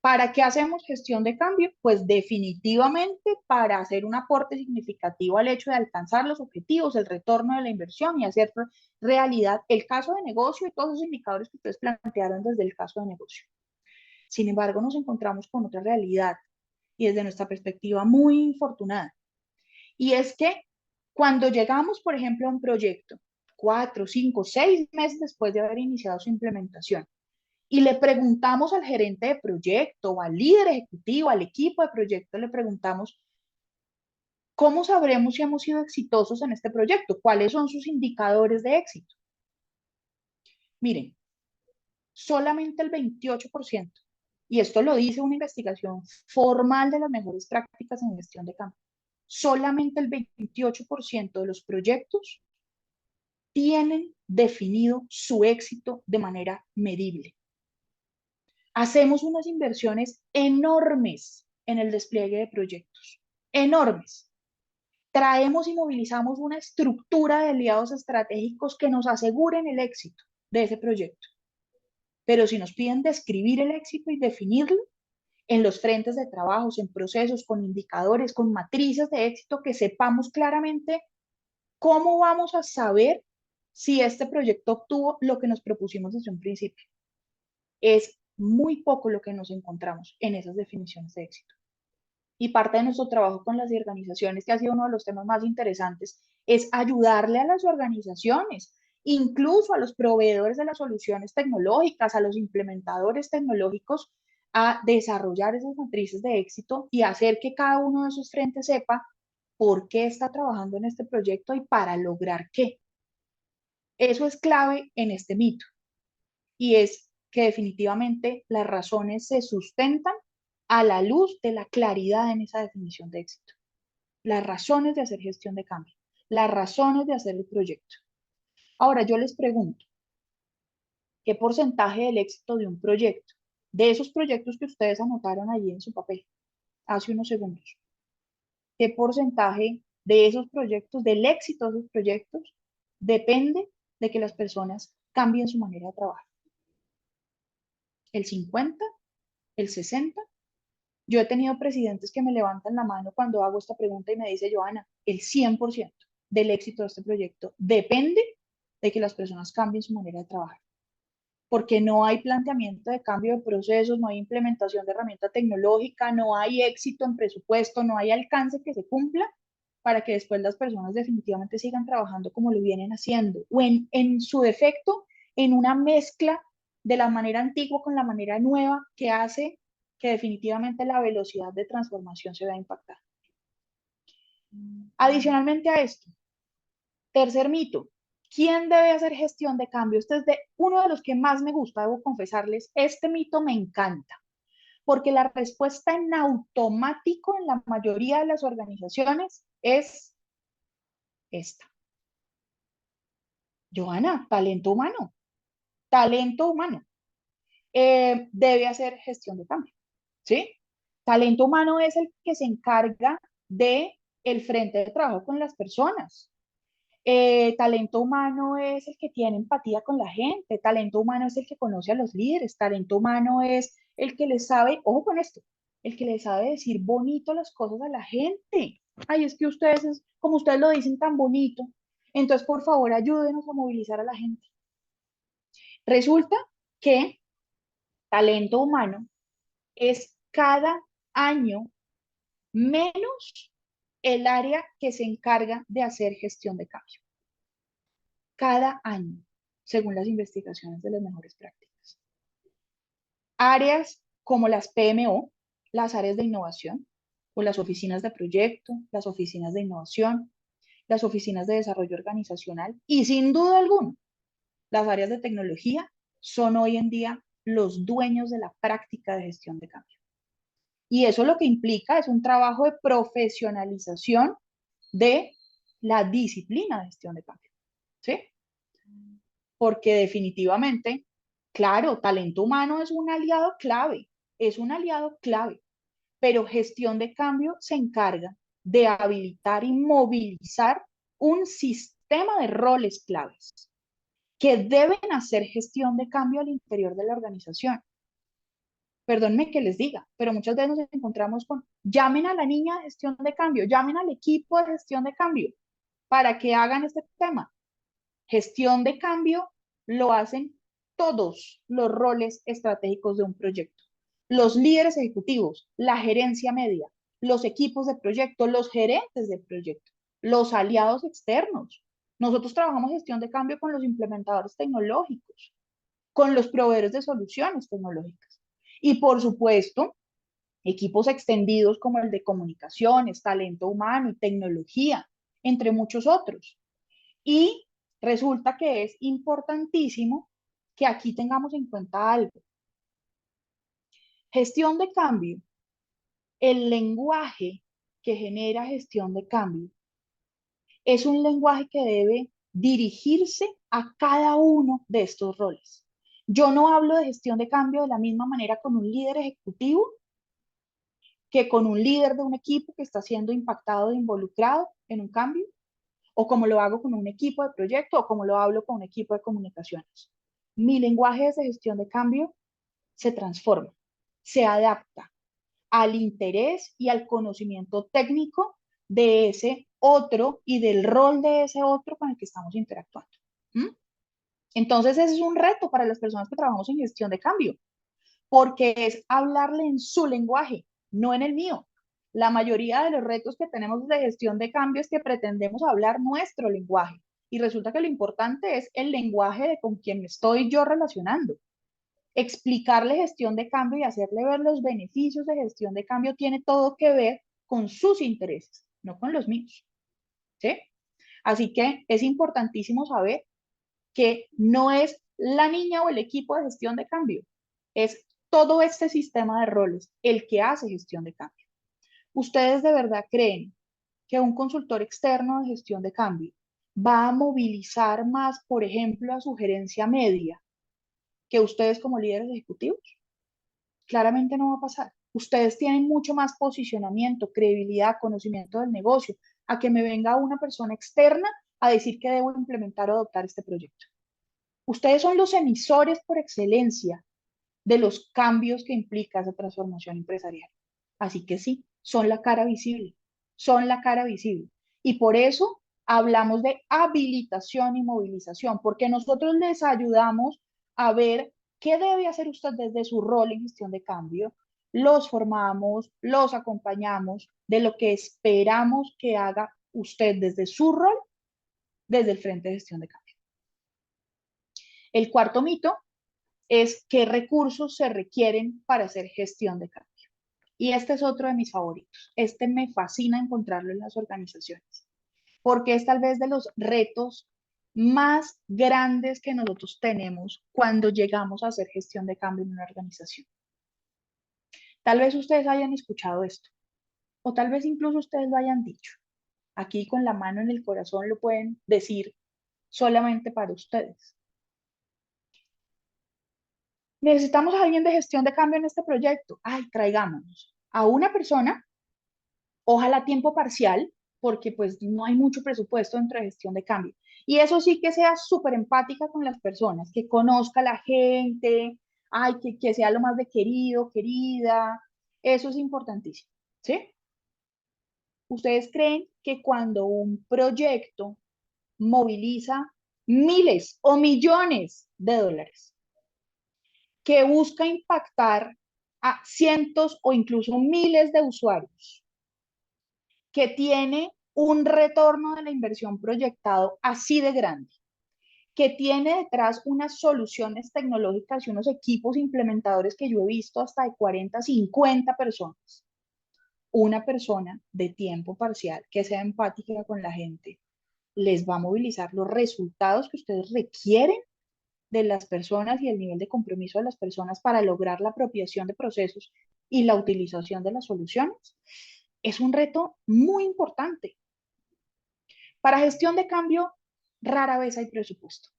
¿Para qué hacemos gestión de cambio? Pues definitivamente para hacer un aporte significativo al hecho de alcanzar los objetivos, el retorno de la inversión y hacer realidad el caso de negocio y todos los indicadores que ustedes plantearon desde el caso de negocio. Sin embargo, nos encontramos con otra realidad y desde nuestra perspectiva muy infortunada. Y es que cuando llegamos, por ejemplo, a un proyecto, 4, 5, 6 meses después de haber iniciado su implementación, y le preguntamos al gerente de proyecto o al líder ejecutivo, al equipo de proyecto, le preguntamos, ¿cómo sabremos si hemos sido exitosos en este proyecto? ¿Cuáles son sus indicadores de éxito? Miren, solamente el 28%, y esto lo dice una investigación formal de las mejores prácticas en gestión de cambio, solamente el 28% de los proyectos tienen definido su éxito de manera medible. Hacemos unas inversiones enormes en el despliegue de proyectos, enormes. Traemos y movilizamos una estructura de aliados estratégicos que nos aseguren el éxito de ese proyecto. Pero si nos piden describir el éxito y definirlo en los frentes de trabajos, en procesos, con indicadores, con matrices de éxito, que sepamos claramente cómo vamos a saber si este proyecto obtuvo lo que nos propusimos desde un principio. Es muy poco lo que nos encontramos en esas definiciones de éxito. Y parte de nuestro trabajo con las organizaciones, que ha sido uno de los temas más interesantes, es ayudarle a las organizaciones, incluso a los proveedores de las soluciones tecnológicas, a los implementadores tecnológicos, a desarrollar esas matrices de éxito y hacer que cada uno de esos frentes sepa por qué está trabajando en este proyecto y para lograr qué. Eso es clave en este mito. Y es que definitivamente las razones se sustentan a la luz de la claridad en esa definición de éxito. Las razones de hacer gestión de cambio, las razones de hacer el proyecto. Ahora yo les pregunto, ¿qué porcentaje del éxito de un proyecto, de esos proyectos que ustedes anotaron allí en su papel hace unos segundos, qué porcentaje de esos proyectos, del éxito de esos proyectos, depende de que las personas cambien su manera de trabajar. El 50, el 60. Yo he tenido presidentes que me levantan la mano cuando hago esta pregunta y me dice, Johanna, el 100% del éxito de este proyecto depende de que las personas cambien su manera de trabajar. Porque no hay planteamiento de cambio de procesos, no hay implementación de herramienta tecnológica, no hay éxito en presupuesto, no hay alcance que se cumpla para que después las personas definitivamente sigan trabajando como lo vienen haciendo, o en su defecto, en una mezcla de la manera antigua con la manera nueva que hace que definitivamente la velocidad de transformación se vea impactada. Adicionalmente a esto, tercer mito, ¿quién debe hacer gestión de cambio? Este es uno de los que más me gusta, debo confesarles, este mito me encanta, porque la respuesta en automático en la mayoría de las organizaciones es esta. Johanna, talento humano. Talento humano. Debe hacer gestión de cambio, ¿sí? Talento humano es el que se encarga de el frente de trabajo con las personas. Talento humano es el que tiene empatía con la gente. Talento humano es el que conoce a los líderes. Talento humano es el que le sabe, ojo con esto, el que le sabe decir bonito las cosas a la gente. Ay, es que ustedes, como ustedes lo dicen tan bonito, entonces por favor ayúdenos a movilizar a la gente. Resulta que talento humano es cada año menos el área que se encarga de hacer gestión de cambio. Cada año, según las investigaciones de las mejores prácticas. Áreas como las PMO, las áreas de innovación, o las oficinas de proyecto, las oficinas de innovación, las oficinas de desarrollo organizacional y sin duda alguna, las áreas de tecnología son hoy en día los dueños de la práctica de gestión de cambio. Y eso lo que implica es un trabajo de profesionalización de la disciplina de gestión de cambio. ¿Sí? Porque definitivamente, claro, talento humano es un aliado clave, pero gestión de cambio se encarga de habilitar y movilizar un sistema de roles claves que deben hacer gestión de cambio al interior de la organización. Perdónenme que les diga, pero muchas veces nos encontramos con, llamen a la niña de gestión de cambio, llamen al equipo de gestión de cambio para que hagan este tema. Gestión de cambio lo hacen todos los roles estratégicos de un proyecto. Los líderes ejecutivos, la gerencia media, los equipos de proyecto, los gerentes de proyecto, los aliados externos. Nosotros trabajamos gestión de cambio con los implementadores tecnológicos, con los proveedores de soluciones tecnológicas. Y por supuesto, equipos extendidos como el de comunicaciones, talento humano y tecnología, entre muchos otros. Y resulta que es importantísimo que aquí tengamos en cuenta algo. Gestión de cambio, el lenguaje que genera gestión de cambio es un lenguaje que debe dirigirse a cada uno de estos roles. Yo no hablo de gestión de cambio de la misma manera con un líder ejecutivo que con un líder de un equipo que está siendo impactado e involucrado en un cambio, o como lo hago con un equipo de proyecto, o como lo hablo con un equipo de comunicaciones. Mi lenguaje de gestión de cambio se transforma, se adapta al interés y al conocimiento técnico de ese otro y del rol de ese otro con el que estamos interactuando. ¿Mm? Entonces, ese es un reto para las personas que trabajamos en gestión de cambio, porque es hablarle en su lenguaje, no en el mío. La mayoría de los retos que tenemos de gestión de cambio es que pretendemos hablar nuestro lenguaje y resulta que lo importante es el lenguaje de con quien me estoy yo relacionando. Explicarle gestión de cambio y hacerle ver los beneficios de gestión de cambio tiene todo que ver con sus intereses, no con los míos. ¿Sí? Así que es importantísimo saber que no es la niña o el equipo de gestión de cambio, es todo este sistema de roles el que hace gestión de cambio. ¿Ustedes de verdad creen que un consultor externo de gestión de cambio va a movilizar más, por ejemplo, a su gerencia media que ustedes como líderes ejecutivos? Claramente no va a pasar. Ustedes tienen mucho más posicionamiento, credibilidad, conocimiento del negocio, a que me venga una persona externa a decir que debo implementar o adoptar este proyecto. Ustedes son los emisores por excelencia de los cambios que implica esa transformación empresarial. Así que sí, son la cara visible, son la cara visible. Y por eso hablamos de habilitación y movilización, porque nosotros les ayudamos a ver qué debe hacer usted desde su rol en gestión de cambio. Los formamos, los acompañamos de lo que esperamos que haga usted desde su rol, desde el Frente de Gestión de Cambio. El cuarto mito es qué recursos se requieren para hacer gestión de cambio. Y este es otro de mis favoritos. Este me fascina encontrarlo en las organizaciones, porque es tal vez de los retos más grandes que nosotros tenemos cuando llegamos a hacer gestión de cambio en una organización. Tal vez ustedes hayan escuchado esto, o tal vez incluso ustedes lo hayan dicho. Aquí con la mano en el corazón lo pueden decir solamente para ustedes. Necesitamos a alguien de gestión de cambio en este proyecto. Ay, traigámonos a una persona, ojalá a tiempo parcial, porque pues no hay mucho presupuesto dentro de gestión de cambio. Y eso sí, que sea súper empática con las personas, que conozca a la gente, ay, que sea lo más de querido, querida. Eso es importantísimo, ¿sí? ¿Ustedes creen que cuando un proyecto moviliza miles o millones de dólares, que busca impactar a cientos o incluso miles de usuarios, que tiene un retorno de la inversión proyectado así de grande, que tiene detrás unas soluciones tecnológicas y unos equipos implementadores que yo he visto hasta de 40, 50 personas? Una persona de tiempo parcial que sea empática con la gente les va a movilizar los resultados que ustedes requieren de las personas y el nivel de compromiso de las personas para lograr la apropiación de procesos y la utilización de las soluciones. Es un reto muy importante. Para gestión de cambio, rara vez hay presupuesto.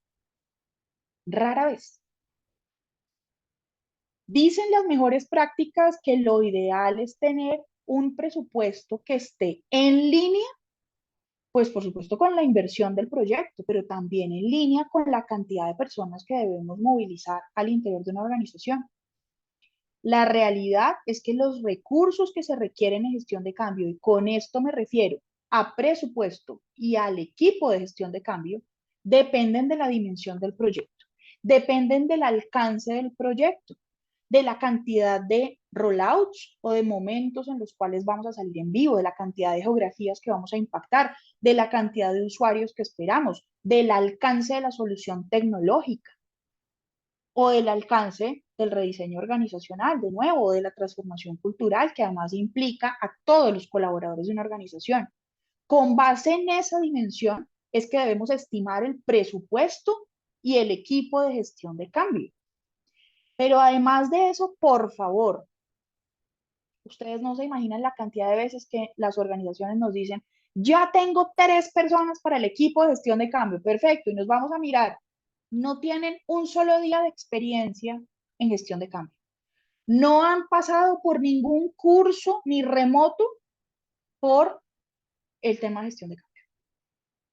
Rara vez. Dicen las mejores prácticas que lo ideal es tener un presupuesto que esté en línea, pues por supuesto con la inversión del proyecto, pero también en línea con la cantidad de personas que debemos movilizar al interior de una organización. La realidad es que los recursos que se requieren en gestión de cambio, y con esto me refiero a presupuesto y al equipo de gestión de cambio, dependen de la dimensión del proyecto, dependen del alcance del proyecto, de la cantidad de rollouts o de momentos en los cuales vamos a salir en vivo, de la cantidad de geografías que vamos a impactar, de la cantidad de usuarios que esperamos, del alcance de la solución tecnológica o del alcance del rediseño organizacional, de nuevo, de la transformación cultural, que además implica a todos los colaboradores de una organización. Con base en esa dimensión es que debemos estimar el presupuesto y el equipo de gestión de cambio. Pero además de eso, por favor, ustedes no se imaginan la cantidad de veces que las organizaciones nos dicen, ya tengo 3 personas para el equipo de gestión de cambio, perfecto, y nos vamos a mirar. No tienen un solo día de experiencia en gestión de cambio. No han pasado por ningún curso ni remoto por el tema de gestión de cambio.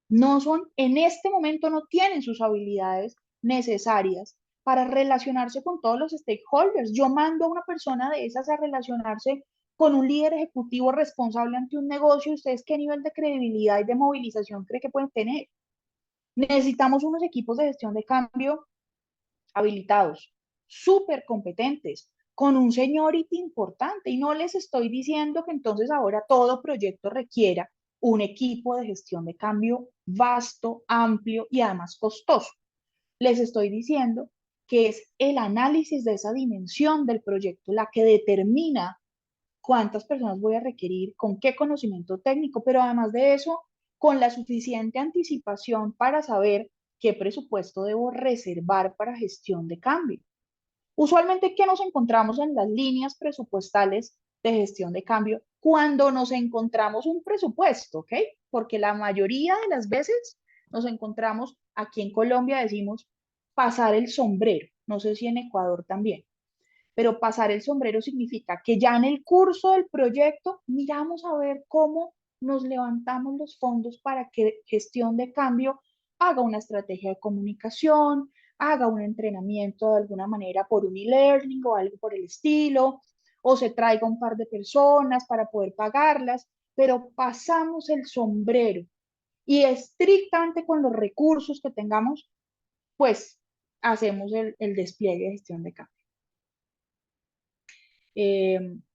No son, en este momento no tienen sus habilidades necesarias para relacionarse con todos los stakeholders. Yo mando a una persona de esas a relacionarse con un líder ejecutivo responsable ante un negocio. ¿Ustedes qué nivel de credibilidad y de movilización creen que pueden tener? Necesitamos unos equipos de gestión de cambio habilitados, súper competentes, con un seniority importante. Y no les estoy diciendo que entonces ahora todo proyecto requiera un equipo de gestión de cambio vasto, amplio y además costoso. Les estoy diciendo que es el análisis de esa dimensión del proyecto la que determina cuántas personas voy a requerir, con qué conocimiento técnico, pero además de eso, con la suficiente anticipación para saber qué presupuesto debo reservar para gestión de cambio. Usualmente, ¿qué nos encontramos en las líneas presupuestales de gestión de cambio cuando nos encontramos un presupuesto? ¿Ok? Porque la mayoría de las veces nos encontramos, aquí en Colombia decimos, pasar el sombrero. No sé si en Ecuador también, pero pasar el sombrero significa que ya en el curso del proyecto miramos a ver cómo nos levantamos los fondos para que gestión de cambio haga una estrategia de comunicación, haga un entrenamiento de alguna manera por un e-learning o algo por el estilo, o se traiga un par de personas para poder pagarlas, pero pasamos el sombrero y estrictamente con los recursos que tengamos, pues hacemos el despliegue de gestión de cambio.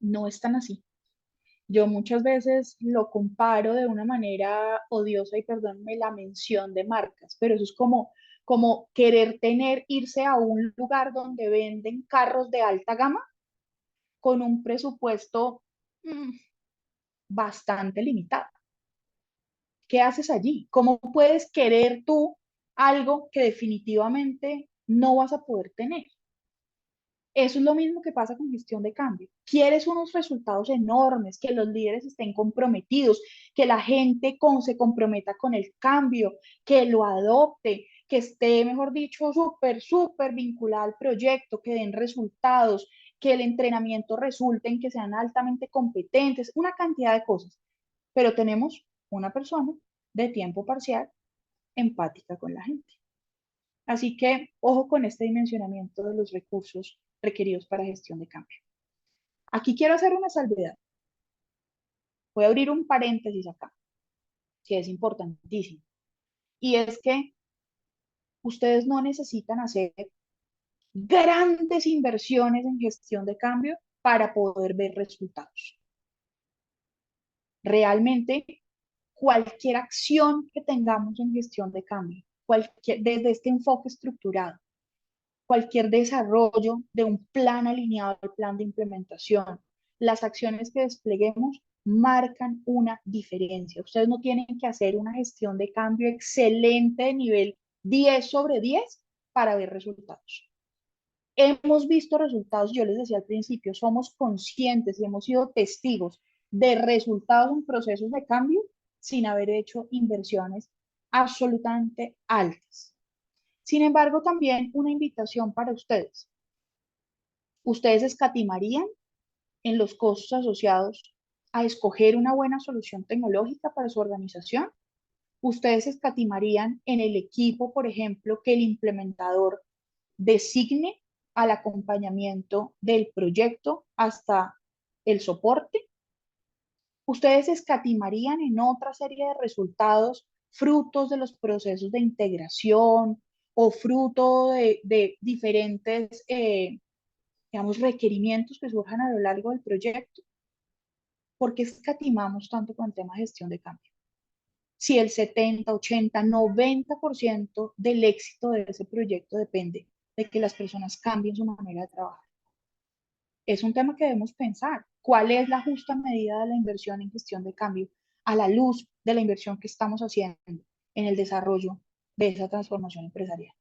No es tan así. Yo muchas veces lo comparo de una manera odiosa y perdónme la mención de marcas, pero eso es como querer irse a un lugar donde venden carros de alta gama con un presupuesto mm, bastante limitado. ¿Qué haces allí? ¿Cómo puedes querer tú algo que definitivamente no vas a poder tener? Eso es lo mismo que pasa con gestión de cambio. Quieres unos resultados enormes, que los líderes estén comprometidos, que la gente se comprometa con el cambio, que lo adopte, que esté, mejor dicho, súper vinculada al proyecto, que den resultados, que el entrenamiento resulte en que sean altamente competentes, una cantidad de cosas. Pero tenemos una persona de tiempo parcial empática con la gente. Así que ojo con este dimensionamiento de los recursos requeridos para gestión de cambio. Aquí quiero hacer una salvedad. Voy a abrir un paréntesis acá, que es importantísimo. Y es que ustedes no necesitan hacer grandes inversiones en gestión de cambio para poder ver resultados. Realmente, cualquier acción que tengamos en gestión de cambio, desde este enfoque estructurado, cualquier desarrollo de un plan alineado al plan de implementación, las acciones que despleguemos marcan una diferencia. Ustedes no tienen que hacer una gestión de cambio excelente de nivel 10 sobre 10 para ver resultados. Hemos visto resultados, yo les decía al principio, somos conscientes y hemos sido testigos de resultados en procesos de cambio sin haber hecho inversiones absolutamente altas. Sin embargo, también una invitación para ustedes. ¿Ustedes escatimarían en los costos asociados a escoger una buena solución tecnológica para su organización? ¿Ustedes escatimarían en el equipo, por ejemplo, que el implementador designe al acompañamiento del proyecto hasta el soporte? ¿Ustedes escatimarían en otra serie de resultados frutos de los procesos de integración o fruto de diferentes, digamos, requerimientos que surjan a lo largo del proyecto? ¿Por qué escatimamos tanto con el tema de gestión de cambio? Si el 70, 80, 90% del éxito de ese proyecto depende de que las personas cambien su manera de trabajar. Es un tema que debemos pensar. ¿Cuál es la justa medida de la inversión en gestión de cambio a la luz de la inversión que estamos haciendo en el desarrollo de esa transformación empresarial?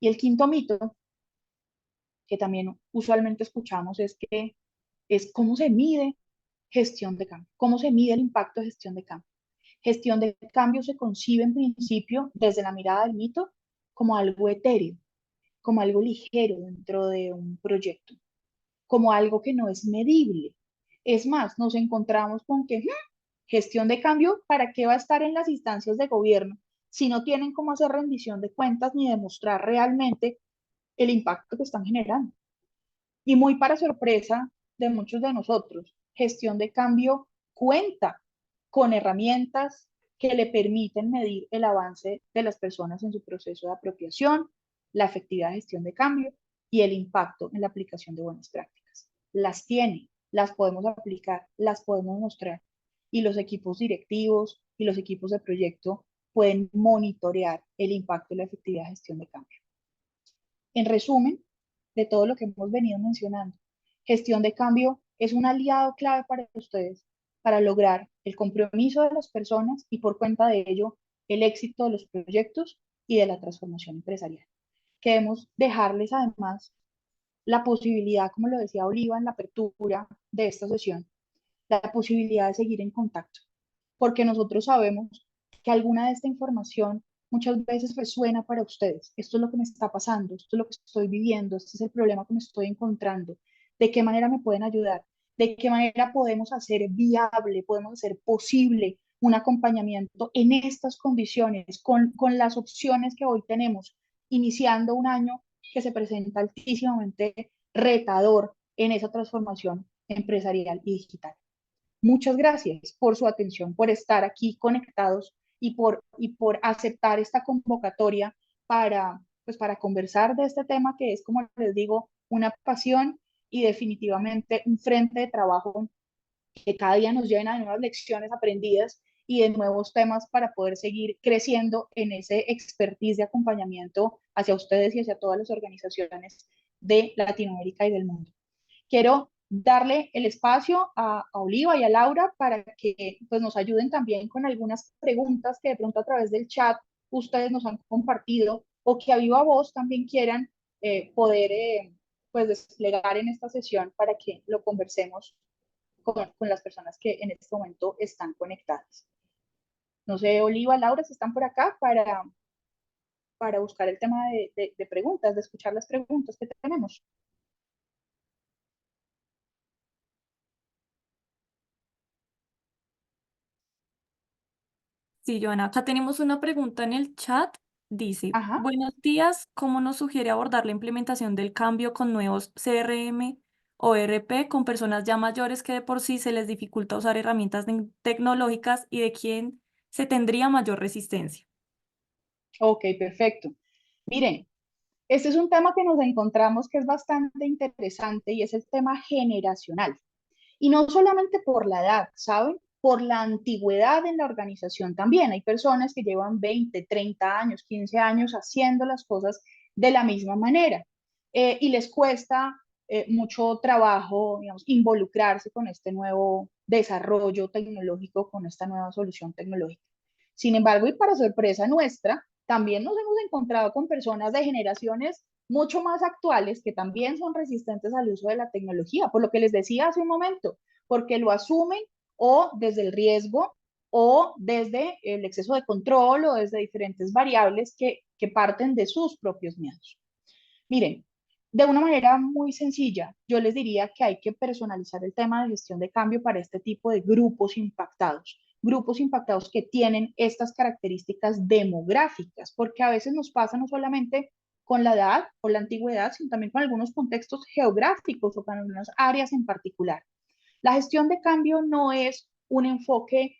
Y el quinto mito, que también usualmente escuchamos, es que es cómo se mide gestión de cambio, cómo se mide el impacto de gestión de cambio. Gestión de cambio se concibe en principio desde la mirada del mito como algo etéreo, como algo ligero dentro de un proyecto, como algo que no es medible. Es más, nos encontramos con que gestión de cambio, ¿para qué va a estar en las instancias de gobierno si no tienen cómo hacer rendición de cuentas ni demostrar realmente el impacto que están generando? Y muy para sorpresa de muchos de nosotros, gestión de cambio cuenta con herramientas que le permiten medir el avance de las personas en su proceso de apropiación, la efectividad de gestión de cambio y el impacto en la aplicación de buenas prácticas. Las tiene, las podemos aplicar, las podemos mostrar y los equipos directivos y los equipos de proyecto pueden monitorear el impacto y la efectividad de gestión de cambio. En resumen, de todo lo que hemos venido mencionando, gestión de cambio es un aliado clave para ustedes para lograr el compromiso de las personas y por cuenta de ello el éxito de los proyectos y de la transformación empresarial. Queremos dejarles además la posibilidad, como lo decía Oliva en la apertura de esta sesión, la posibilidad de seguir en contacto, porque nosotros sabemos que alguna de esta información muchas veces resuena para ustedes. Esto es lo que me está pasando, esto es lo que estoy viviendo, este es el problema que me estoy encontrando, de qué manera me pueden ayudar. de qué manera podemos hacer viable, podemos hacer posible un acompañamiento en estas condiciones, con las opciones que hoy tenemos, iniciando un año que se presenta altísimamente retador en esa transformación empresarial y digital. Muchas gracias por su atención, por estar aquí conectados y por aceptar esta convocatoria para conversar de este tema que es, como les digo, una pasión y definitivamente un frente de trabajo que cada día nos llena de nuevas lecciones aprendidas y de nuevos temas para poder seguir creciendo en ese expertise de acompañamiento hacia ustedes y hacia todas las organizaciones de Latinoamérica y del mundo. Quiero darle el espacio a Oliva y a Laura para que pues, nos ayuden también con algunas preguntas que de pronto a través del chat ustedes nos han compartido o que a viva voz también quieran poder pues desplegar en esta sesión para que lo conversemos con las personas que en este momento están conectadas. No sé, Oliva, Laura, si están por acá para buscar el tema de preguntas, de escuchar las preguntas que tenemos. Sí, Joana, acá tenemos una pregunta en el chat. Dice, Ajá. buenos días, ¿cómo nos sugiere abordar la implementación del cambio con nuevos CRM o ERP con personas ya mayores que de por sí se les dificulta usar herramientas tecnológicas y de quién se tendría mayor resistencia? Ok, perfecto. Miren, este es un tema que nos encontramos que es bastante interesante y es el tema generacional. Y no solamente por la edad, ¿saben? Por la antigüedad en la organización también. Hay personas que llevan 20, 30 años, 15 años haciendo las cosas de la misma manera y les cuesta mucho trabajo, digamos, involucrarse con este nuevo desarrollo tecnológico, con esta nueva solución tecnológica. Sin embargo, y para sorpresa nuestra, también nos hemos encontrado con personas de generaciones mucho más actuales que también son resistentes al uso de la tecnología, por lo que les decía hace un momento, porque lo asumen o desde el riesgo o desde el exceso de control o desde diferentes variables que parten de sus propios miedos. Miren, de una manera muy sencilla, yo les diría que hay que personalizar el tema de gestión de cambio para este tipo de grupos impactados que tienen estas características demográficas, porque a veces nos pasa no solamente con la edad o la antigüedad, sino también con algunos contextos geográficos o con algunas áreas en particular. La gestión de cambio no es un enfoque,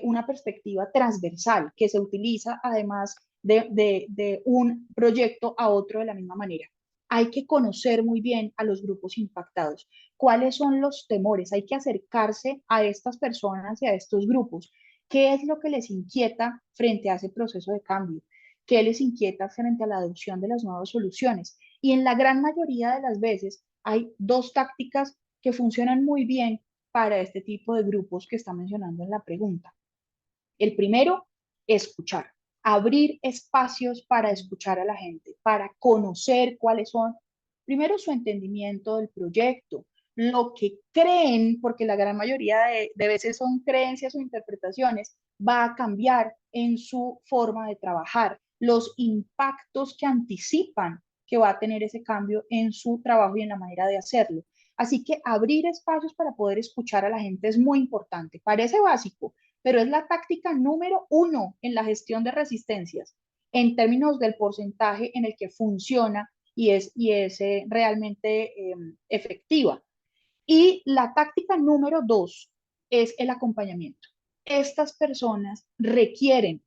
una perspectiva transversal que se utiliza además de un proyecto a otro de la misma manera. Hay que conocer muy bien a los grupos impactados, cuáles son los temores, hay que acercarse a estas personas y a estos grupos. ¿Qué es lo que les inquieta frente a ese proceso de cambio? ¿Qué les inquieta frente a la adopción de las nuevas soluciones? Y en la gran mayoría de las veces hay dos tácticas que funcionan muy bien para este tipo de grupos que está mencionando en la pregunta. El primero, escuchar, abrir espacios para escuchar a la gente, para conocer cuáles son, primero, su entendimiento del proyecto, lo que creen, porque la gran mayoría de veces son creencias o interpretaciones, va a cambiar en su forma de trabajar, los impactos que anticipan que va a tener ese cambio en su trabajo y en la manera de hacerlo. Así que abrir espacios para poder escuchar a la gente es muy importante. Parece básico, pero es la táctica número uno en la gestión de resistencias en términos del porcentaje en el que funciona y es realmente efectiva. Y la táctica número dos es el acompañamiento. Estas personas requieren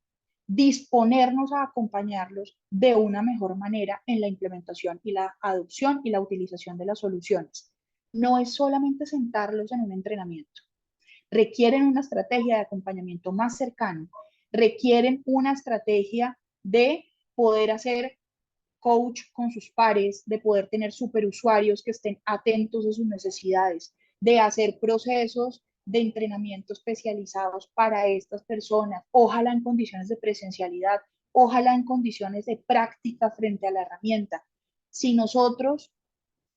disponernos a acompañarlos de una mejor manera en la implementación y la adopción y la utilización de las soluciones. No es solamente sentarlos en un entrenamiento, requieren una estrategia de acompañamiento más cercano, requieren una estrategia de poder hacer coach con sus pares, de poder tener superusuarios que estén atentos a sus necesidades, de hacer procesos de entrenamiento especializados para estas personas, ojalá en condiciones de presencialidad, ojalá en condiciones de práctica frente a la herramienta. Si nosotros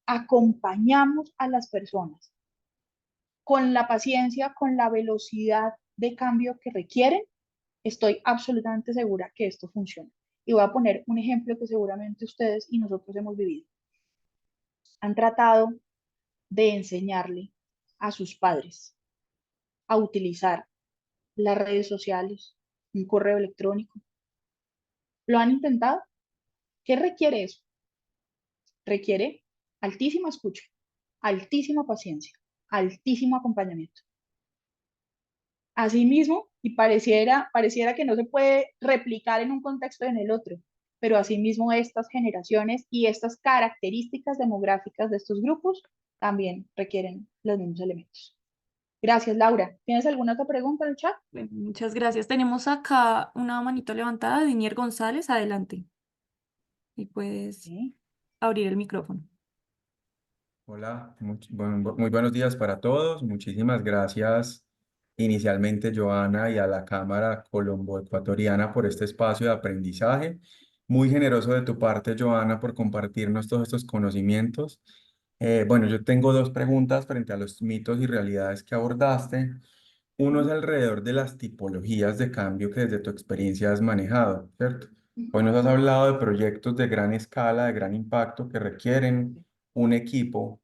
acompañamos a las personas con la paciencia, con la velocidad de cambio que requieren, estoy absolutamente segura que esto funciona. Y voy a poner un ejemplo que seguramente ustedes y nosotros hemos vivido. Han tratado de enseñarle a sus padres a utilizar las redes sociales, un correo electrónico? ¿Lo han intentado? ¿Qué requiere eso? Requiere altísima escucha, altísima paciencia, altísimo acompañamiento. Asimismo, y pareciera que no se puede replicar en un contexto y en el otro, pero asimismo estas generaciones y estas características demográficas de estos grupos también requieren los mismos elementos. Gracias, Laura. ¿Tienes alguna otra pregunta en el chat? Muchas gracias. Tenemos acá una manito levantada, Dinier González, adelante. Y puedes Sí. abrir el micrófono. Hola, muy buenos días para todos. Muchísimas gracias inicialmente, Joana, y a la Cámara Colombo-Ecuatoriana por este espacio de aprendizaje. Muy generoso de tu parte, Joana, por compartirnos todos estos conocimientos. Bueno, yo tengo dos preguntas frente a los mitos y realidades que abordaste. Uno es alrededor de las tipologías de cambio que desde tu experiencia has manejado, ¿cierto? Hoy nos has hablado de proyectos de gran escala, de gran impacto que requieren un equipo,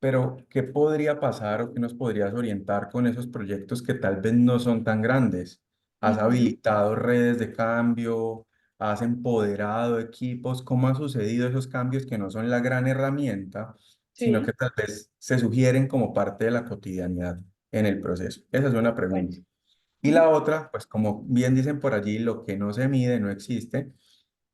pero ¿qué podría pasar o qué nos podrías orientar con esos proyectos que tal vez no son tan grandes? ¿Has habilitado redes de cambio? ¿Has empoderado equipos? ¿Cómo han sucedido esos cambios que no son la gran herramienta, sino que Sí, tal vez se sugieren como parte de la cotidianidad en el proceso? Esa es una bueno. pregunta. Y la otra, pues como bien dicen por allí, lo que no se mide no existe.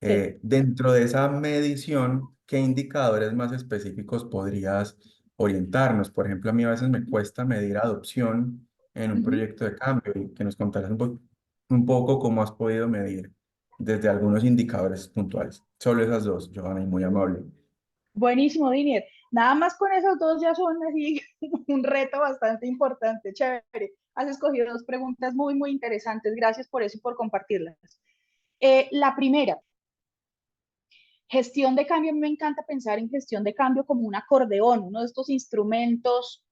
Sí. Dentro de esa medición, ¿qué indicadores más específicos podrías orientarnos? Por ejemplo, a mí a veces me cuesta medir adopción en un proyecto de cambio y que nos contaras un poco cómo has podido medir desde algunos indicadores puntuales. Solo esas dos, Johanna, y muy amable. Buenísimo, Dinier. Nada más con esos dos ya son así un reto bastante importante. Chévere. Has escogido dos preguntas muy, muy interesantes. Gracias por eso y por compartirlas. La primera, gestión de cambio. A mí me encanta pensar en gestión de cambio como un acordeón, uno de estos instrumentos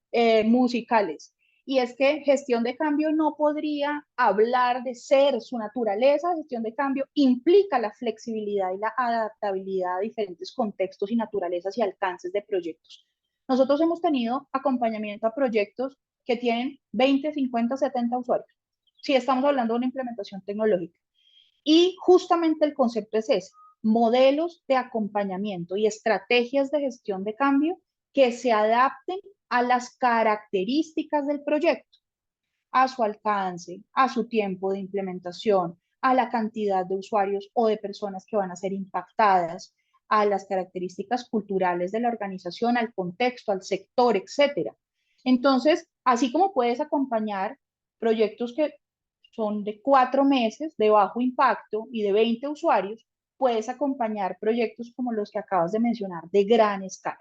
musicales. Y es que gestión de cambio no podría hablar de ser su naturaleza. Gestión de cambio implica la flexibilidad y la adaptabilidad a diferentes contextos y naturalezas y alcances de proyectos. Nosotros hemos tenido acompañamiento a proyectos que tienen 20, 50, 70 usuarios. Si estamos hablando de una implementación tecnológica. Y justamente el concepto es ese: modelos de acompañamiento y estrategias de gestión de cambio que se adapten a las características del proyecto, a su alcance, a su tiempo de implementación, a la cantidad de usuarios o de personas que van a ser impactadas, a las características culturales de la organización, al contexto, al sector, etcétera. Entonces, así como puedes acompañar proyectos que son de 4 meses, de bajo impacto y de 20 usuarios, puedes acompañar proyectos como los que acabas de mencionar, de gran escala.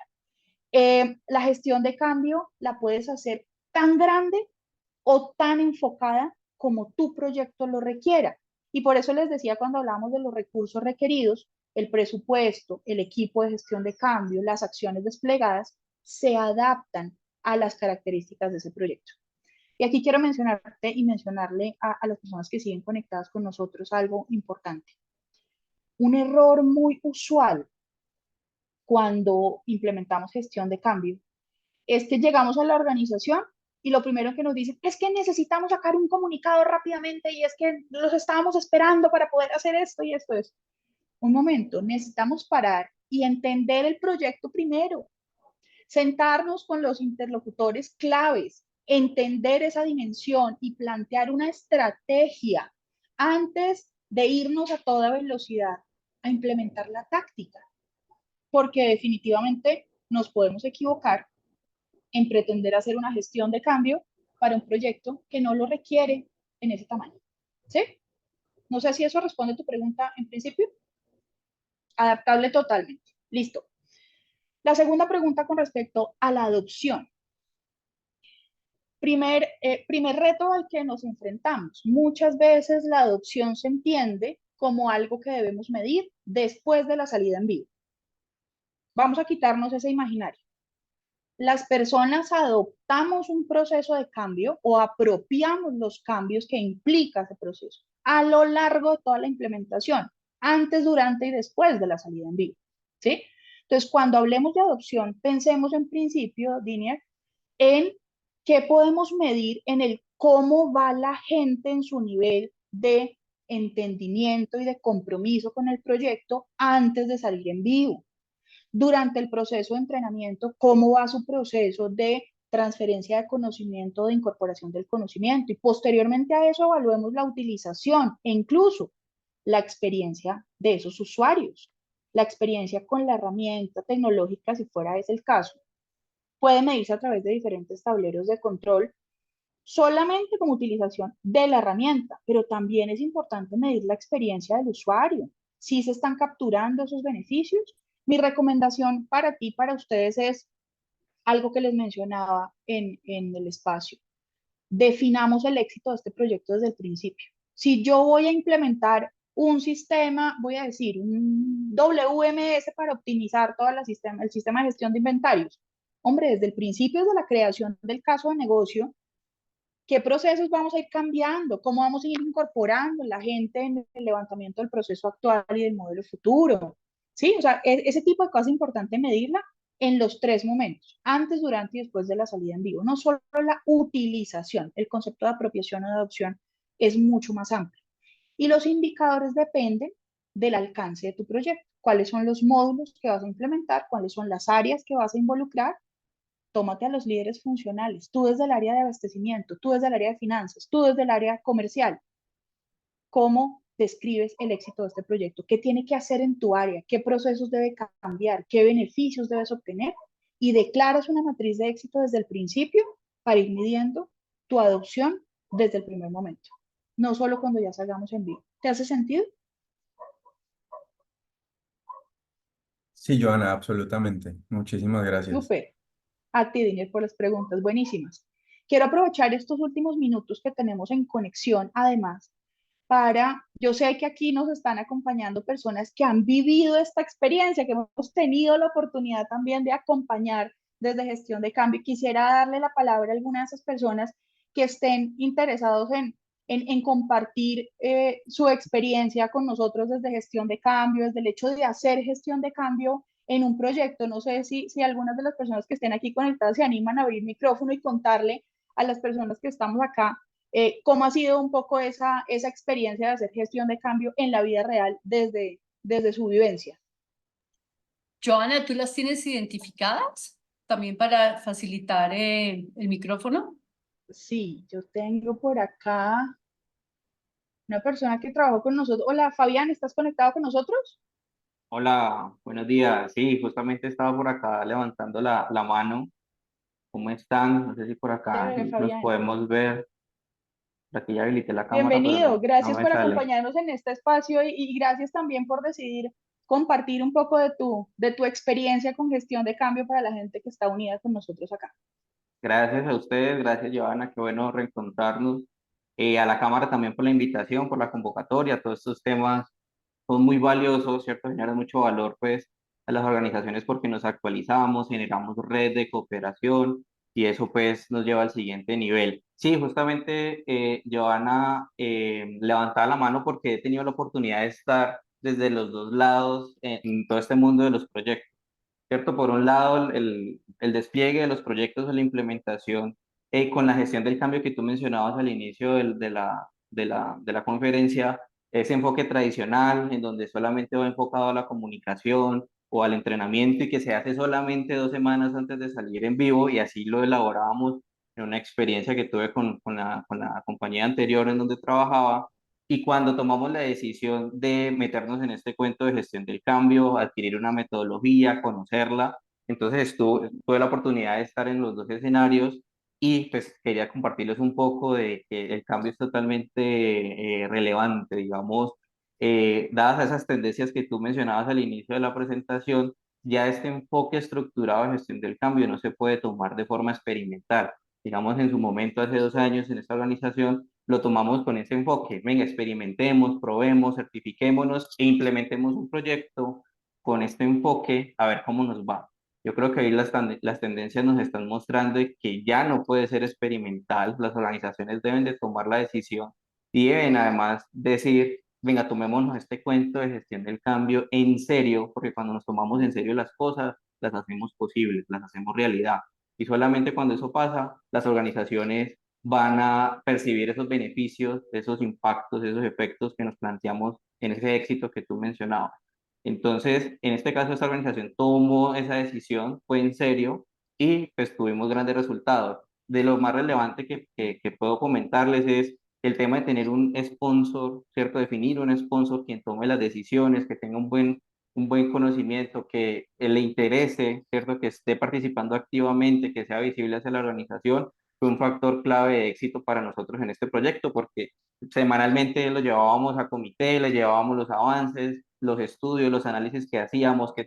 La gestión de cambio la puedes hacer tan grande o tan enfocada como tu proyecto lo requiera. Y por eso les decía cuando hablamos de los recursos requeridos, el presupuesto, el equipo de gestión de cambio, las acciones desplegadas, se adaptan a las características de ese proyecto. Y aquí quiero mencionarte y mencionarle a las personas que siguen conectadas con nosotros algo importante. Un error muy usual cuando implementamos gestión de cambio es que llegamos a la organización y lo primero que nos dicen es que necesitamos sacar un comunicado rápidamente y es que los estábamos esperando para poder hacer esto y esto es. Un momento, necesitamos parar y entender el proyecto primero, sentarnos con los interlocutores claves, entender esa dimensión y plantear una estrategia antes de irnos a toda velocidad a implementar la táctica, porque definitivamente nos podemos equivocar en pretender hacer una gestión de cambio para un proyecto que no lo requiere en ese tamaño. ¿Sí? No sé si eso responde a tu pregunta en principio. Adaptable totalmente. Listo. La segunda pregunta con respecto a la adopción. Primer reto al que nos enfrentamos. Muchas veces la adopción se entiende como algo que debemos medir después de la salida en vivo. Vamos a quitarnos ese imaginario. Las personas adoptamos un proceso de cambio o apropiamos los cambios que implica ese proceso a lo largo de toda la implementación, antes, durante y después de la salida en vivo. ¿Sí? Entonces, cuando hablemos de adopción, pensemos en principio, Dinier, en ¿Qué podemos medir en el cómo va la gente en su nivel de entendimiento y de compromiso con el proyecto antes de salir en vivo? Durante el proceso de entrenamiento, ¿cómo va su proceso de transferencia de conocimiento, de incorporación del conocimiento? Y posteriormente a eso evaluemos la utilización e incluso la experiencia de esos usuarios, la experiencia con la herramienta tecnológica, si fuera ese el caso. Puede medirse a través de diferentes tableros de control solamente como utilización de la herramienta, pero también es importante medir la experiencia del usuario, si se están capturando esos beneficios. Mi recomendación para ti, para ustedes es algo que les mencionaba en el espacio. Definamos el éxito de este proyecto desde el principio. Si yo voy a implementar un sistema, voy a decir, un WMS para optimizar todo el sistema de gestión de inventarios. Hombre, desde el principio, desde la creación del caso de negocio, ¿qué procesos vamos a ir cambiando? ¿Cómo vamos a ir incorporando la gente en el levantamiento del proceso actual y del modelo futuro? Sí, o sea, ese tipo de cosas es importante medirla en los tres momentos, antes, durante y después de la salida en vivo. No solo la utilización, el concepto de apropiación o de adopción es mucho más amplio. Y los indicadores dependen del alcance de tu proyecto. ¿Cuáles son los módulos que vas a implementar? ¿Cuáles son las áreas que vas a involucrar? Tómate a los líderes funcionales, tú desde el área de abastecimiento, tú desde el área de finanzas, tú desde el área comercial. ¿Cómo describes el éxito de este proyecto? ¿Qué tiene que hacer en tu área? ¿Qué procesos debe cambiar? ¿Qué beneficios debes obtener? Y declaras una matriz de éxito desde el principio para ir midiendo tu adopción desde el primer momento, no solo cuando ya salgamos en vivo. ¿Te hace sentido? Sí, Joana, absolutamente. Muchísimas gracias. Súper. A ti, Daniel, por las preguntas buenísimas. Quiero aprovechar estos últimos minutos que tenemos en conexión, además, yo sé que aquí nos están acompañando personas que han vivido esta experiencia, que hemos tenido la oportunidad también de acompañar desde gestión de cambio. Quisiera darle la palabra a algunas de esas personas que estén interesados en compartir su experiencia con nosotros desde gestión de cambio, desde el hecho de hacer gestión de cambio en un proyecto. No sé si algunas de las personas que estén aquí conectadas se animan a abrir micrófono y contarle a las personas que estamos acá cómo ha sido un poco esa experiencia de hacer gestión de cambio en la vida real desde su vivencia. Joana, ¿tú las tienes identificadas? También para facilitar el micrófono. Sí, yo tengo por acá una persona que trabajó con nosotros. Hola, Fabián, ¿estás conectado con nosotros? Hola, buenos días. Sí, justamente estaba por acá levantando la mano. ¿Cómo están? No sé si por acá Chévere, nos Fabián. podemos ver. Por aquí ya habilité la cámara, pero Bienvenido, no gracias me por sale. acompañarnos en este espacio y gracias también por decidir compartir un poco de tu experiencia con gestión de cambio para la gente que está unida con nosotros acá. Gracias a ustedes, gracias Joana, qué bueno reencontrarnos. A la cámara también por la invitación, por la convocatoria. Todos estos temas son muy valiosos, ¿cierto? Generan mucho valor, pues, a las organizaciones porque nos actualizamos, generamos red de cooperación y eso, pues, nos lleva al siguiente nivel. Sí, justamente, Joana, levantaba la mano porque he tenido la oportunidad de estar desde los dos lados en todo este mundo de los proyectos, ¿cierto? Por un lado, el despliegue de los proyectos o la implementación con la gestión del cambio que tú mencionabas al inicio de la conferencia, ese enfoque tradicional en donde solamente va enfocado a la comunicación o al entrenamiento y que se hace solamente 2 semanas antes de salir en vivo y así lo elaborábamos en una experiencia que tuve con la compañía anterior en donde trabajaba. Y cuando tomamos la decisión de meternos en este cuento de gestión del cambio, adquirir una metodología, conocerla, entonces tuve la oportunidad de estar en los dos escenarios y pues quería compartirles un poco de que el cambio es totalmente relevante, digamos, dadas esas tendencias que tú mencionabas al inicio de la presentación, ya este enfoque estructurado de gestión del cambio no se puede tomar de forma experimental. Digamos, en su momento, hace 2 años, en esta organización, lo tomamos con ese enfoque. Venga, experimentemos, probemos, certifiquémonos e implementemos un proyecto con este enfoque a ver cómo nos va. Yo creo que ahí las tendencias nos están mostrando de que ya no puede ser experimental. Las organizaciones deben de tomar la decisión y deben además decir, venga, tomémonos este cuento de gestión del cambio en serio, porque cuando nos tomamos en serio las cosas, las hacemos posibles, las hacemos realidad. Y solamente cuando eso pasa, las organizaciones van a percibir esos beneficios, esos impactos, esos efectos que nos planteamos en ese éxito que tú mencionabas. Entonces, en este caso, esta organización tomó esa decisión, fue en serio y pues tuvimos grandes resultados. De lo más relevante que puedo comentarles es el tema de tener un sponsor, ¿cierto? Definir un sponsor quien tome las decisiones, que tenga un buen conocimiento, que le interese, ¿cierto? Que esté participando activamente, que sea visible hacia la organización, fue un factor clave de éxito para nosotros en este proyecto, porque semanalmente lo llevábamos a comité, le llevábamos los avances, los estudios, los análisis que hacíamos, qué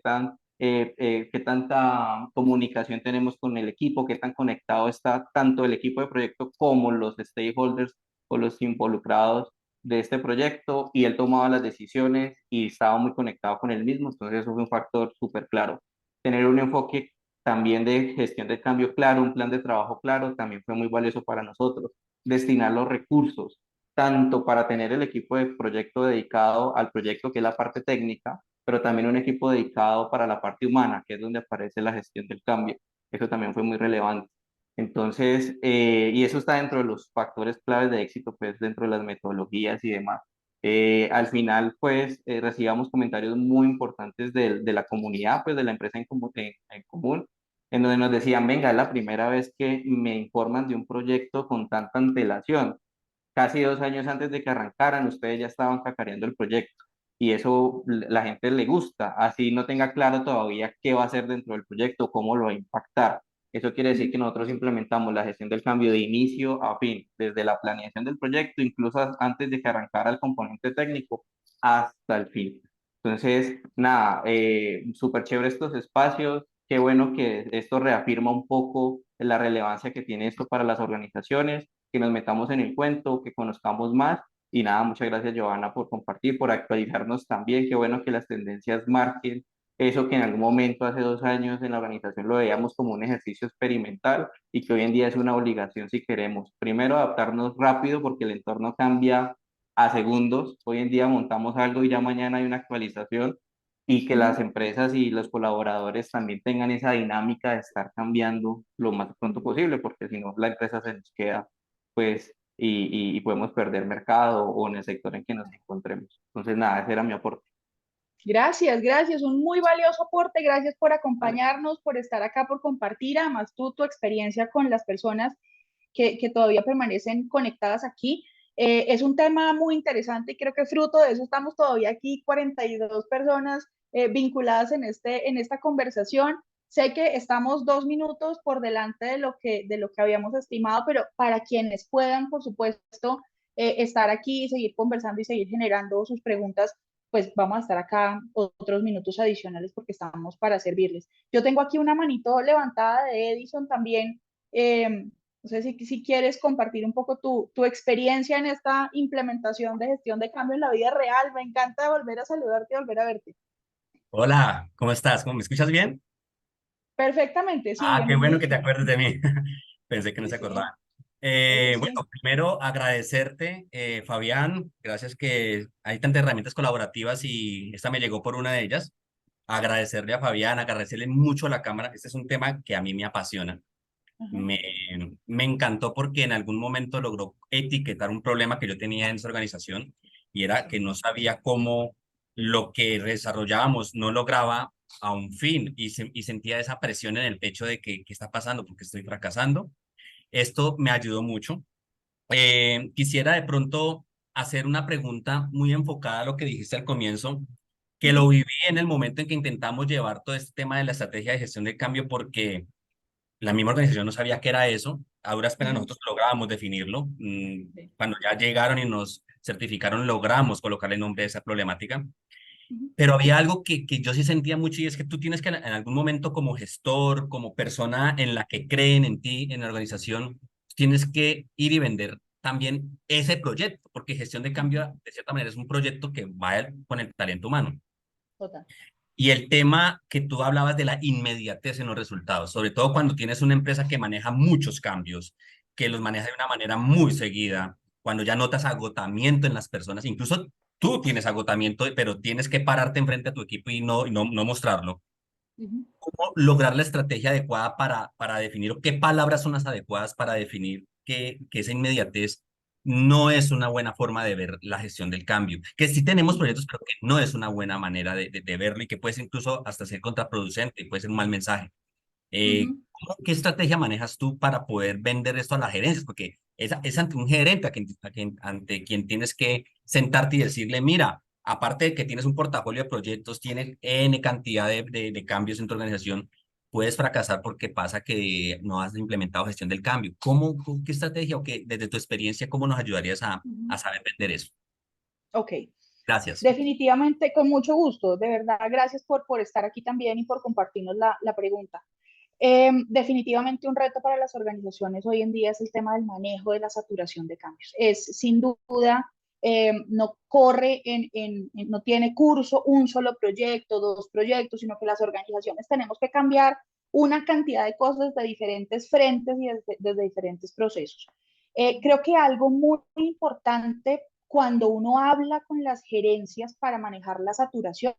tanta comunicación tenemos con el equipo, qué tan conectado está tanto el equipo de proyecto como los stakeholders o los involucrados de este proyecto, y él tomaba las decisiones y estaba muy conectado con él mismo. Entonces eso fue un factor súper claro. Tener un enfoque también de gestión de cambio claro, un plan de trabajo claro, también fue muy valioso para nosotros. Destinar los recursos, tanto para tener el equipo de proyecto dedicado al proyecto, que es la parte técnica, pero también un equipo dedicado para la parte humana, que es donde aparece la gestión del cambio. Eso también fue muy relevante. Entonces, y eso está dentro de los factores claves de éxito, pues dentro de las metodologías y demás. Al final, pues, recibamos comentarios muy importantes de la comunidad, pues, de la empresa en común, en donde nos decían, venga, es la primera vez que me informan de un proyecto con tanta antelación. Casi 2 años antes de que arrancaran, ustedes ya estaban cacareando el proyecto. Y eso la gente le gusta, así no tenga claro todavía qué va a hacer dentro del proyecto, cómo lo va a impactar. Eso quiere decir que nosotros implementamos la gestión del cambio de inicio a fin, desde la planeación del proyecto, incluso antes de que arrancara el componente técnico, hasta el fin. Entonces, nada, súper chévere estos espacios. Qué bueno que esto reafirma un poco la relevancia que tiene esto para las organizaciones, que nos metamos en el cuento, que conozcamos más. Y nada, muchas gracias, Giovanna, por compartir, por actualizarnos también. Qué bueno que las tendencias marquen eso que en algún momento, hace 2 años, en la organización lo veíamos como un ejercicio experimental y que hoy en día es una obligación si queremos. Primero, adaptarnos rápido porque el entorno cambia a segundos. Hoy en día montamos algo y ya mañana hay una actualización, y que las empresas y los colaboradores también tengan esa dinámica de estar cambiando lo más pronto posible, porque si no, la empresa se nos queda, pues, y podemos perder mercado o en el sector en que nos encontremos. Entonces, nada, ese era mi aporte. Gracias, gracias, un muy valioso aporte, gracias por acompañarnos, por estar acá, por compartir, además tú, tu experiencia con las personas que todavía permanecen conectadas aquí. Es un tema muy interesante y creo que fruto de eso estamos todavía aquí, 42 personas vinculadas en esta conversación. Sé que estamos 2 minutos por delante de lo que habíamos estimado, pero para quienes puedan, por supuesto, estar aquí y seguir conversando y seguir generando sus preguntas, pues vamos a estar acá otros minutos adicionales porque estamos para servirles. Yo tengo aquí una manito levantada de Edison también. No sé si quieres compartir un poco tu experiencia en esta implementación de gestión de cambio en la vida real. Me encanta volver a saludarte y volver a verte. Hola, ¿cómo estás? ¿Cómo me escuchas bien? Perfectamente, sí, Ah, qué bueno que te bienvenidísimo. acuerdes de mí. Pensé que no Sí, se sí, acordaban. sí, sí. Bueno, primero agradecerte, Fabián. Gracias que hay tantas herramientas colaborativas y esta me llegó por una de ellas. Agradecerle a Fabián, agradecerle mucho a la cámara. Este es un tema que a mí me apasiona. Ajá. Me, me encantó porque en algún momento logró etiquetar un problema que yo tenía en esa organización, y era que no sabía cómo lo que desarrollábamos no lograba a un fin, y sentía esa presión en el pecho de que qué está pasando, porque estoy fracasando. Esto me ayudó mucho. Quisiera de pronto hacer una pregunta muy enfocada a lo que dijiste al comienzo, que Ujú, lo viví en el momento en que intentamos llevar todo este tema de la estrategia de gestión de cambio, porque la misma organización no sabía qué era eso. A duras penas ujú, nosotros lográbamos definirlo. sí, Cuando ya llegaron y nos certificaron, logramos colocarle nombre a esa problemática. ujú, Pero había algo que yo sí sentía mucho, y es que tú tienes que en algún momento, como gestor, como persona en la que creen en ti, en la organización, tienes que ir y vender también ese proyecto, porque gestión de ujú. cambio, de cierta manera, es un proyecto que va con el talento humano. Total. Y el tema que tú hablabas de la inmediatez en los resultados, sobre todo cuando tienes una empresa que maneja muchos cambios, que los maneja de una manera muy seguida, cuando ya notas agotamiento en las personas, incluso tú tienes agotamiento, pero tienes que pararte enfrente a tu equipo y no mostrarlo. Ujú, cómo lograr la estrategia adecuada para definir, o qué palabras son las adecuadas para definir que esa inmediatez no es una buena forma de ver la gestión del cambio. Que sí tenemos proyectos, pero que no es una buena manera de verlo y que puede ser incluso hasta ser contraproducente, puede ser un mal mensaje. ujú. ¿Qué estrategia manejas tú para poder vender esto a las gerencias? Porque es ante un gerente ante quien tienes que sentarte y decirle, mira, aparte de que tienes un portafolio de proyectos, tienes N cantidad de cambios en tu organización, puedes fracasar porque pasa que no has implementado gestión del cambio. ¿Qué estrategia o qué, desde tu experiencia, cómo nos ayudarías Ujú. a saber vender eso? Ok, Gracias. definitivamente, con mucho gusto, de verdad, gracias por estar aquí también y por compartirnos la pregunta. Definitivamente un reto para las organizaciones hoy en día es el tema del manejo de la saturación de cambios. Es sin duda, no corre no tiene curso un solo proyecto, dos proyectos, sino que las organizaciones tenemos que cambiar una cantidad de cosas de diferentes frentes y desde diferentes procesos. Creo que algo muy importante cuando uno habla con las gerencias para manejar la saturación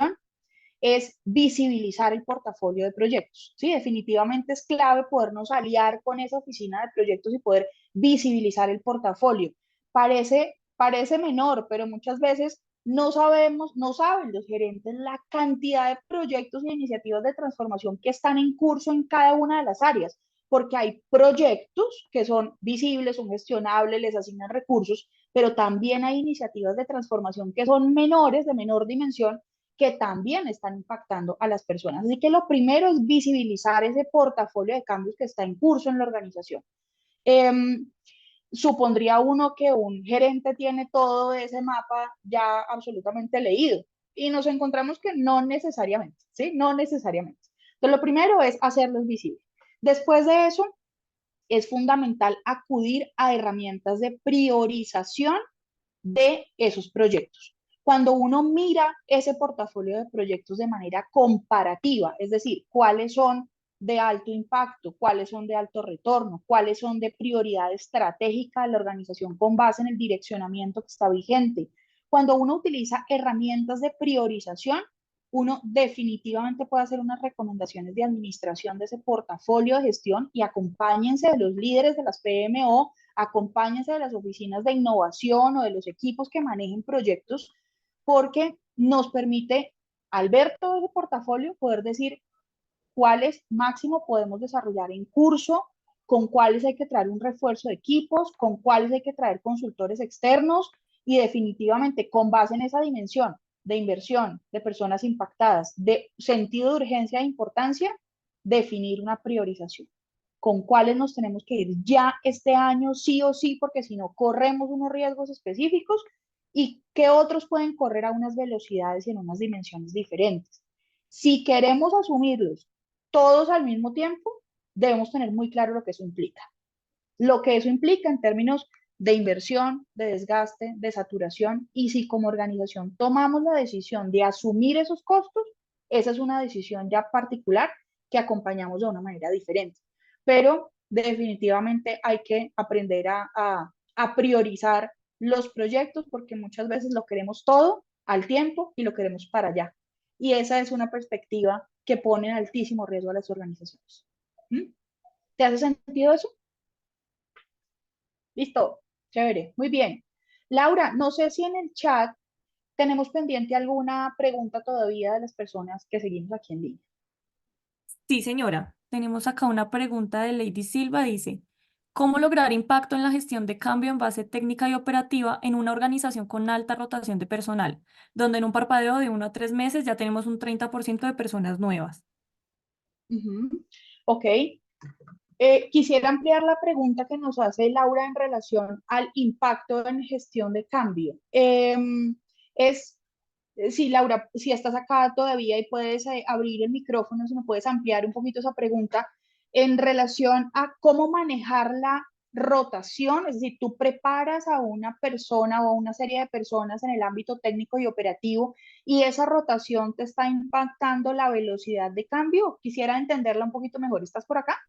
es visibilizar el portafolio de proyectos. Sí, definitivamente es clave podernos aliar con esa oficina de proyectos y poder visibilizar el portafolio. Parece menor, pero muchas veces no sabemos, no saben los gerentes la cantidad de proyectos e iniciativas de transformación que están en curso en cada una de las áreas, porque hay proyectos que son visibles, son gestionables, les asignan recursos, pero también hay iniciativas de transformación que son menores, de menor dimensión, que también están impactando a las personas. Así que lo primero es visibilizar ese portafolio de cambios que está en curso en la organización. Eh, Supondría uno que un gerente tiene todo ese mapa ya absolutamente leído y nos encontramos que no necesariamente, ¿sí? No necesariamente. Entonces, lo primero es hacerlos visibles. Después de eso, es fundamental acudir a herramientas de priorización de esos proyectos. Cuando uno mira ese portafolio de proyectos de manera comparativa, es decir, cuáles son de alto impacto, cuáles son de alto retorno, cuáles son de prioridad estratégica de la organización con base en el direccionamiento que está vigente. Cuando uno utiliza herramientas de priorización, uno definitivamente puede hacer unas recomendaciones de administración de ese portafolio de gestión y acompáñense de los líderes de las PMO, acompáñense de las oficinas de innovación o de los equipos que manejen proyectos, porque nos permite, al ver todo ese portafolio, poder decir cuáles máximo podemos desarrollar en curso, con cuáles hay que traer un refuerzo de equipos, con cuáles hay que traer consultores externos y definitivamente con base en esa dimensión de inversión, de personas impactadas, de sentido de urgencia e importancia, definir una priorización. Con cuáles nos tenemos que ir ya este año, sí o sí, porque si no corremos unos riesgos específicos y qué otros pueden correr a unas velocidades y en unas dimensiones diferentes. Si queremos asumirlos todos al mismo tiempo, debemos tener muy claro lo que eso implica. Lo que eso implica en términos de inversión, de desgaste, de saturación, y si como organización tomamos la decisión de asumir esos costos, esa es una decisión ya particular que acompañamos de una manera diferente. Pero definitivamente hay que aprender a priorizar los proyectos porque muchas veces lo queremos todo al tiempo y lo queremos para allá. Y esa es una perspectiva que pone en altísimo riesgo a las organizaciones. ¿Mm? ¿Te hace sentido eso? Listo, chévere, muy bien. Laura, no sé si en el chat tenemos pendiente alguna pregunta todavía de las personas que seguimos aquí en línea. Sí, señora. Tenemos acá una pregunta de Lady Silva. Dice, ¿cómo lograr impacto en la gestión de cambio en base técnica y operativa en una organización con alta rotación de personal, donde en un parpadeo de 1 a 3 meses ya tenemos un 30% de personas nuevas? Ok. Quisiera ampliar la pregunta que nos hace Laura en relación al impacto en gestión de cambio. Es, sí, Laura, si estás acá todavía y puedes abrir el micrófono, si me puedes ampliar un poquito esa pregunta en relación a cómo manejar la rotación, es decir, tú preparas a una persona o a una serie de personas en el ámbito técnico y operativo y esa rotación te está impactando la velocidad de cambio. Quisiera entenderla un poquito mejor. ¿Estás por acá?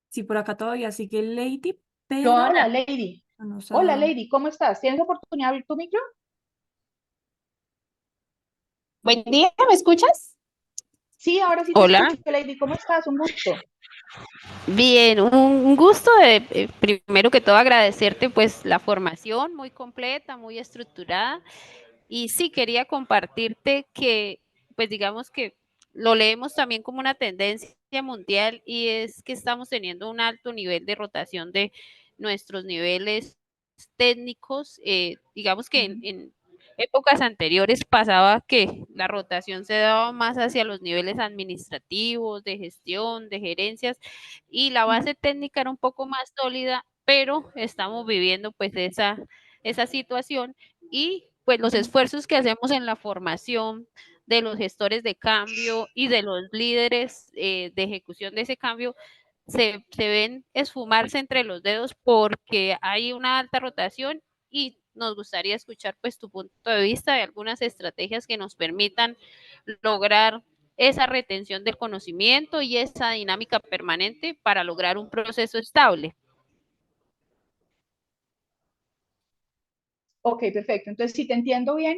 Sí, por acá todavía sigue Lady, pero Hola, Lady. Vamos Hola, a... Lady, ¿cómo estás? ¿Tienes oportunidad de abrir tu micro? Buen día, ¿me escuchas? Sí, ahora sí te Hola. escucho, Lady, ¿cómo estás? Un gusto. Bien, un gusto de, primero que todo agradecerte pues la formación muy completa, muy estructurada y sí quería compartirte que pues digamos que lo leemos también como una tendencia mundial y es que estamos teniendo un alto nivel de rotación de nuestros niveles técnicos, digamos que en épocas anteriores pasaba que la rotación se daba más hacia los niveles administrativos, de gestión, de gerencias, y la base técnica era un poco más sólida, pero estamos viviendo pues esa situación y pues los esfuerzos que hacemos en la formación de los gestores de cambio y de los líderes de ejecución de ese cambio se ven esfumarse entre los dedos porque hay una alta rotación y nos gustaría escuchar pues tu punto de vista de algunas estrategias que nos permitan lograr esa retención del conocimiento y esa dinámica permanente para lograr un proceso estable. Ok, perfecto. Entonces, si te entiendo bien,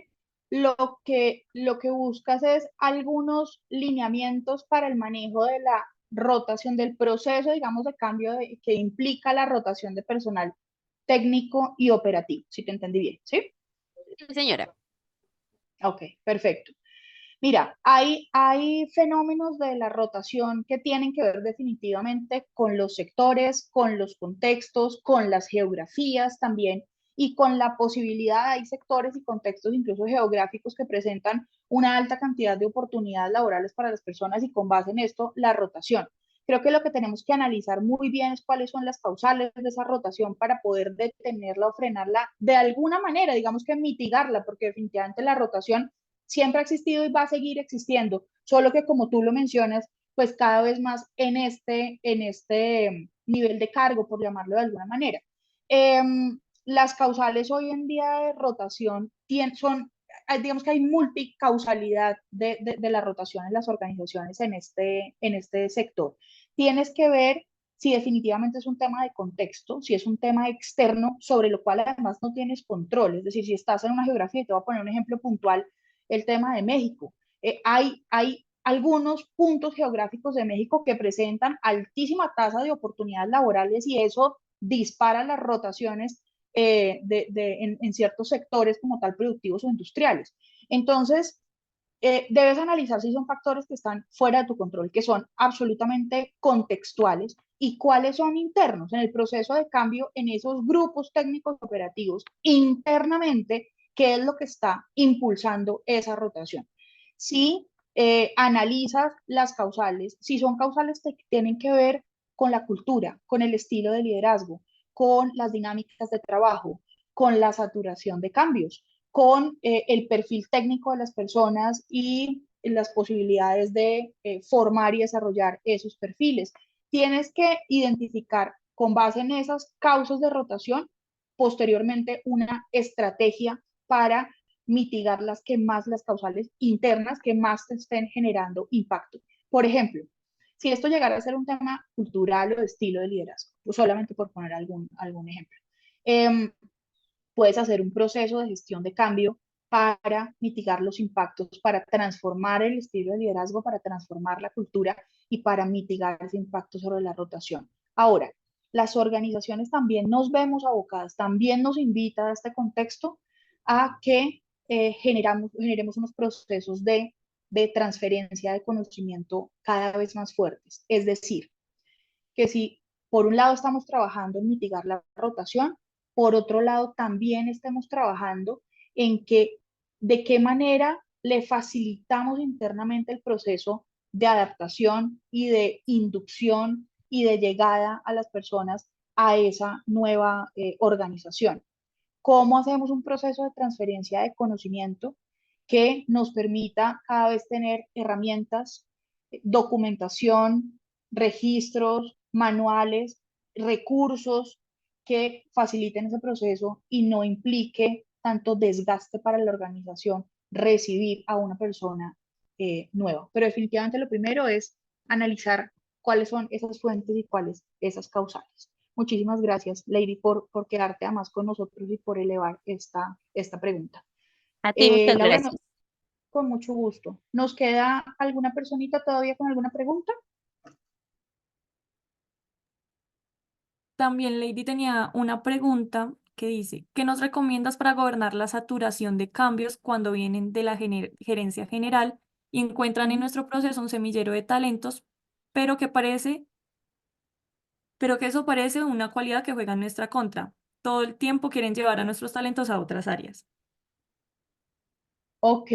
lo que buscas es algunos lineamientos para el manejo de la rotación del proceso, digamos, de cambio que implica la rotación de personal técnico y operativo, si te entendí bien, ¿sí? Sí, señora. Ok, perfecto. Mira, hay fenómenos de la rotación que tienen que ver definitivamente con los sectores, con los contextos, con las geografías también y con la posibilidad, hay sectores y contextos incluso geográficos que presentan una alta cantidad de oportunidades laborales para las personas y con base en esto, la rotación. Creo que lo que tenemos que analizar muy bien es cuáles son las causales de esa rotación para poder detenerla o frenarla de alguna manera, digamos que mitigarla, porque definitivamente la rotación siempre ha existido y va a seguir existiendo, solo que como tú lo mencionas, pues cada vez más en este nivel de cargo, por llamarlo de alguna manera. Las causales hoy en día de rotación son, digamos que hay multicausalidad de la rotación en las organizaciones en este sector. Tienes que ver si definitivamente es un tema de contexto, si es un tema externo sobre lo cual además no tienes control. Es decir, si estás en una geografía, y te voy a poner un ejemplo puntual, el tema de México. Hay algunos puntos geográficos de México que presentan altísima tasa de oportunidades laborales y eso dispara las rotaciones en ciertos sectores como tal productivos o industriales. Entonces, debes analizar si son factores que están fuera de tu control, que son absolutamente contextuales y cuáles son internos en el proceso de cambio en esos grupos técnicos operativos internamente, qué es lo que está impulsando esa rotación. Si analizas las causales, si son causales que tienen que ver con la cultura, con el estilo de liderazgo, con las dinámicas de trabajo, con la saturación de cambios, con el perfil técnico de las personas y las posibilidades de formar y desarrollar esos perfiles. Tienes que identificar con base en esas causas de rotación, posteriormente una estrategia para mitigar las causales internas que más te estén generando impacto. Por ejemplo, si esto llegara a ser un tema cultural o de estilo de liderazgo, pues solamente por poner algún ejemplo. Puedes hacer un proceso de gestión de cambio para mitigar los impactos, para transformar el estilo de liderazgo, para transformar la cultura y para mitigar ese impacto sobre la rotación. Ahora, las organizaciones también nos vemos abocadas, también nos invita a este contexto a que generemos unos procesos de transferencia de conocimiento cada vez más fuertes. Es decir, que si por un lado estamos trabajando en mitigar la rotación, por otro lado también estamos trabajando en que de qué manera le facilitamos internamente el proceso de adaptación y de inducción y de llegada a las personas a esa nueva organización. ¿Cómo hacemos un proceso de transferencia de conocimiento que nos permita cada vez tener herramientas, documentación, registros, manuales, recursos que faciliten ese proceso y no implique tanto desgaste para la organización recibir a una persona nueva? Pero definitivamente lo primero es analizar cuáles son esas fuentes y cuáles esas causales. Muchísimas gracias, Lady, por quedarte además con nosotros y por elevar esta pregunta. A ti, muchas Laura, gracias. con mucho gusto. ¿Nos queda alguna personita todavía con alguna pregunta? También Lady tenía una pregunta que dice, ¿qué nos recomiendas para gobernar la saturación de cambios cuando vienen de la gerencia general y encuentran en nuestro proceso un semillero de talentos, pero que eso parece una cualidad que juega en nuestra contra? Todo el tiempo quieren llevar a nuestros talentos a otras áreas. Ok,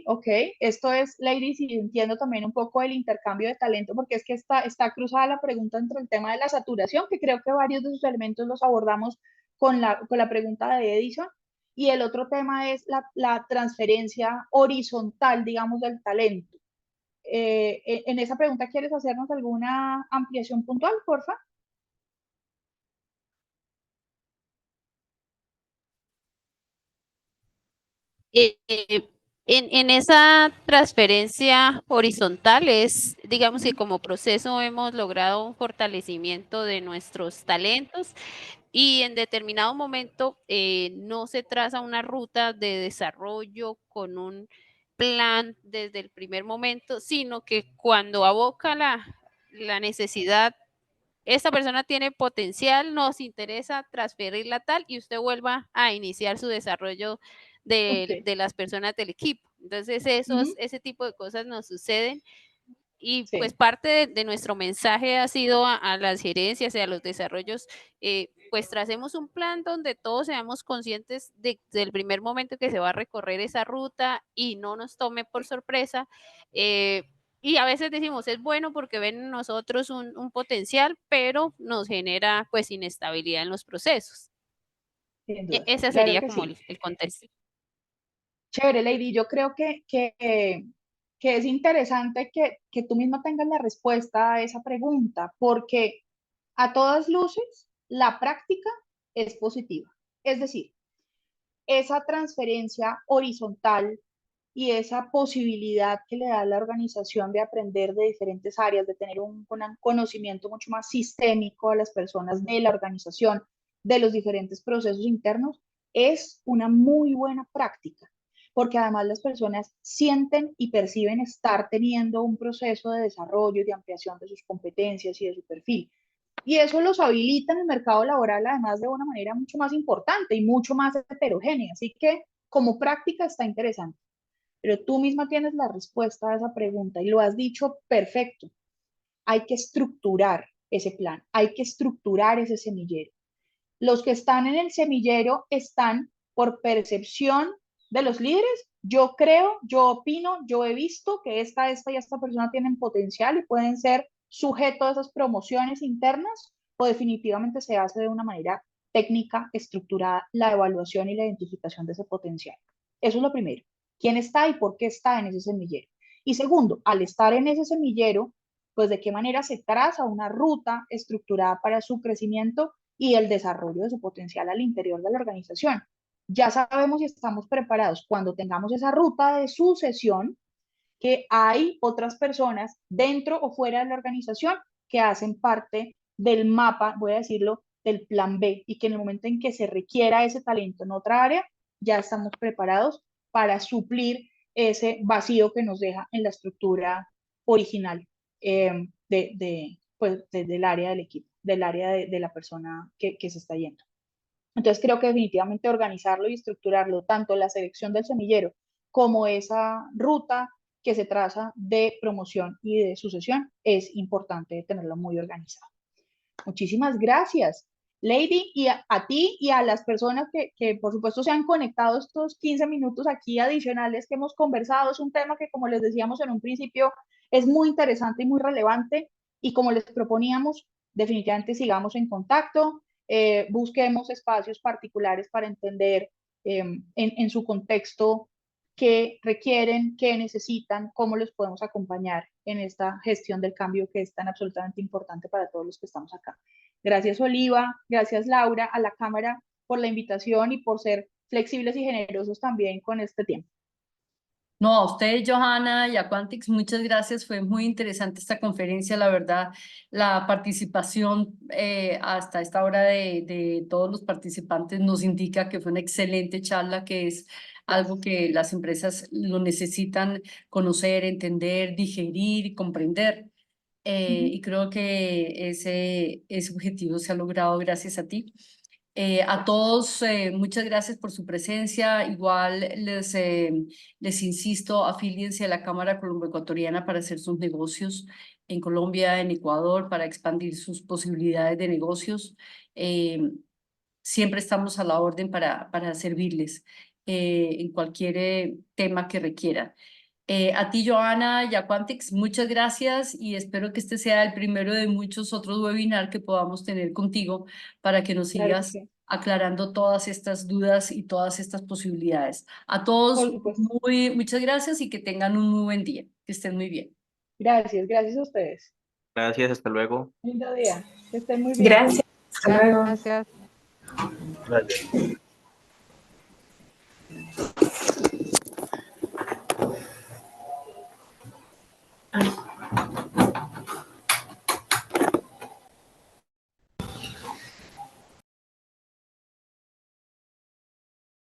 ok. Esto es, ladies, y entiendo también un poco el intercambio de talento, porque es que está cruzada la pregunta entre el tema de la saturación, que creo que varios de sus elementos los abordamos con la pregunta de Edison, y el otro tema es la transferencia horizontal, digamos, del talento. En esa pregunta, ¿quieres hacernos alguna ampliación puntual, porfa? En esa transferencia horizontal es, digamos que como proceso hemos logrado un fortalecimiento de nuestros talentos y en determinado momento no se traza una ruta de desarrollo con un plan desde el primer momento, sino que cuando aboca la necesidad, esta persona tiene potencial, nos interesa transferirla tal y usted vuelva a iniciar su desarrollo Ok. de las personas del equipo. Entonces, Ujú. ese tipo de cosas nos suceden y pues Sí, parte de nuestro mensaje ha sido a las gerencias y a los desarrollos, pues tracemos un plan donde todos seamos conscientes del primer momento que se va a recorrer esa ruta y no nos tome por sorpresa. Y a veces decimos, es bueno porque ven en nosotros un potencial, pero nos genera pues inestabilidad en los procesos. sin duda. Ese Claro sería que como sí. el contexto. Chévere, Lady. Yo creo que es interesante que tú misma tengas la respuesta a esa pregunta, porque a todas luces la práctica es positiva. Es decir, esa transferencia horizontal y esa posibilidad que le da a la organización de aprender de diferentes áreas, de tener un conocimiento mucho más sistémico a las personas de la organización, de los diferentes procesos internos, es una muy buena práctica, porque además las personas sienten y perciben estar teniendo un proceso de desarrollo y de ampliación de sus competencias y de su perfil. Y eso los habilita en el mercado laboral, además de una manera mucho más importante y mucho más heterogénea. Así que como práctica está interesante. Pero tú misma tienes la respuesta a esa pregunta y lo has dicho perfecto. Hay que estructurar ese plan, hay que estructurar ese semillero. Los que están en el semillero están por percepción de los líderes. Yo creo, yo opino, yo he visto que esta y esta persona tienen potencial y pueden ser sujetos a esas promociones internas, o definitivamente se hace de una manera técnica, estructurada, la evaluación y la identificación de ese potencial. Eso es lo primero. ¿Quién está y por qué está en ese semillero? Y segundo, al estar en ese semillero, pues de qué manera se traza una ruta estructurada para su crecimiento y el desarrollo de su potencial al interior de la organización. Ya sabemos y estamos preparados cuando tengamos esa ruta de sucesión, que hay otras personas dentro o fuera de la organización que hacen parte del mapa, voy a decirlo, del plan B, y que en el momento en que se requiera ese talento en otra área, ya estamos preparados para suplir ese vacío que nos deja en la estructura original del área del equipo, del área de la persona que se está yendo. Entonces creo que definitivamente organizarlo y estructurarlo, tanto la selección del semillero como esa ruta que se traza de promoción y de sucesión, es importante tenerlo muy organizado. Muchísimas gracias, Lady, y a ti y a las personas que por supuesto se han conectado estos 15 minutos aquí adicionales que hemos conversado. Es un tema que, como les decíamos en un principio, es muy interesante y muy relevante, y como les proponíamos, definitivamente sigamos en contacto, busquemos espacios particulares para entender en su contexto qué requieren, qué necesitan, cómo los podemos acompañar en esta gestión del cambio que es tan absolutamente importante para todos los que estamos acá. Gracias, Oliva, gracias, Laura, a la Cámara por la invitación y por ser flexibles y generosos también con este tiempo. No, a usted, Johanna, y a Quantix, muchas gracias. Fue muy interesante esta conferencia, la verdad. La participación hasta esta hora de todos los participantes nos indica que fue una excelente charla, que es algo que las empresas lo necesitan conocer, entender, digerir y comprender. Y creo que ese objetivo se ha logrado gracias a ti. A todos, muchas gracias por su presencia. Igual les insisto, afíliense a la Cámara Colombo-Ecuatoriana para hacer sus negocios en Colombia, en Ecuador, para expandir sus posibilidades de negocios. Siempre estamos a la orden para servirles en cualquier tema que requieran. A ti, Johanna, y a Quantix, muchas gracias y espero que este sea el primero de muchos otros webinars que podamos tener contigo para que nos Claro que sigas sí, aclarando todas estas dudas y todas estas posibilidades. A todos, por supuesto. muchas gracias y que tengan un muy buen día. Que estén muy bien. Gracias, gracias a ustedes. Gracias, hasta luego. Lindo día, que estén muy bien. Gracias. Hasta luego. Gracias. Gracias.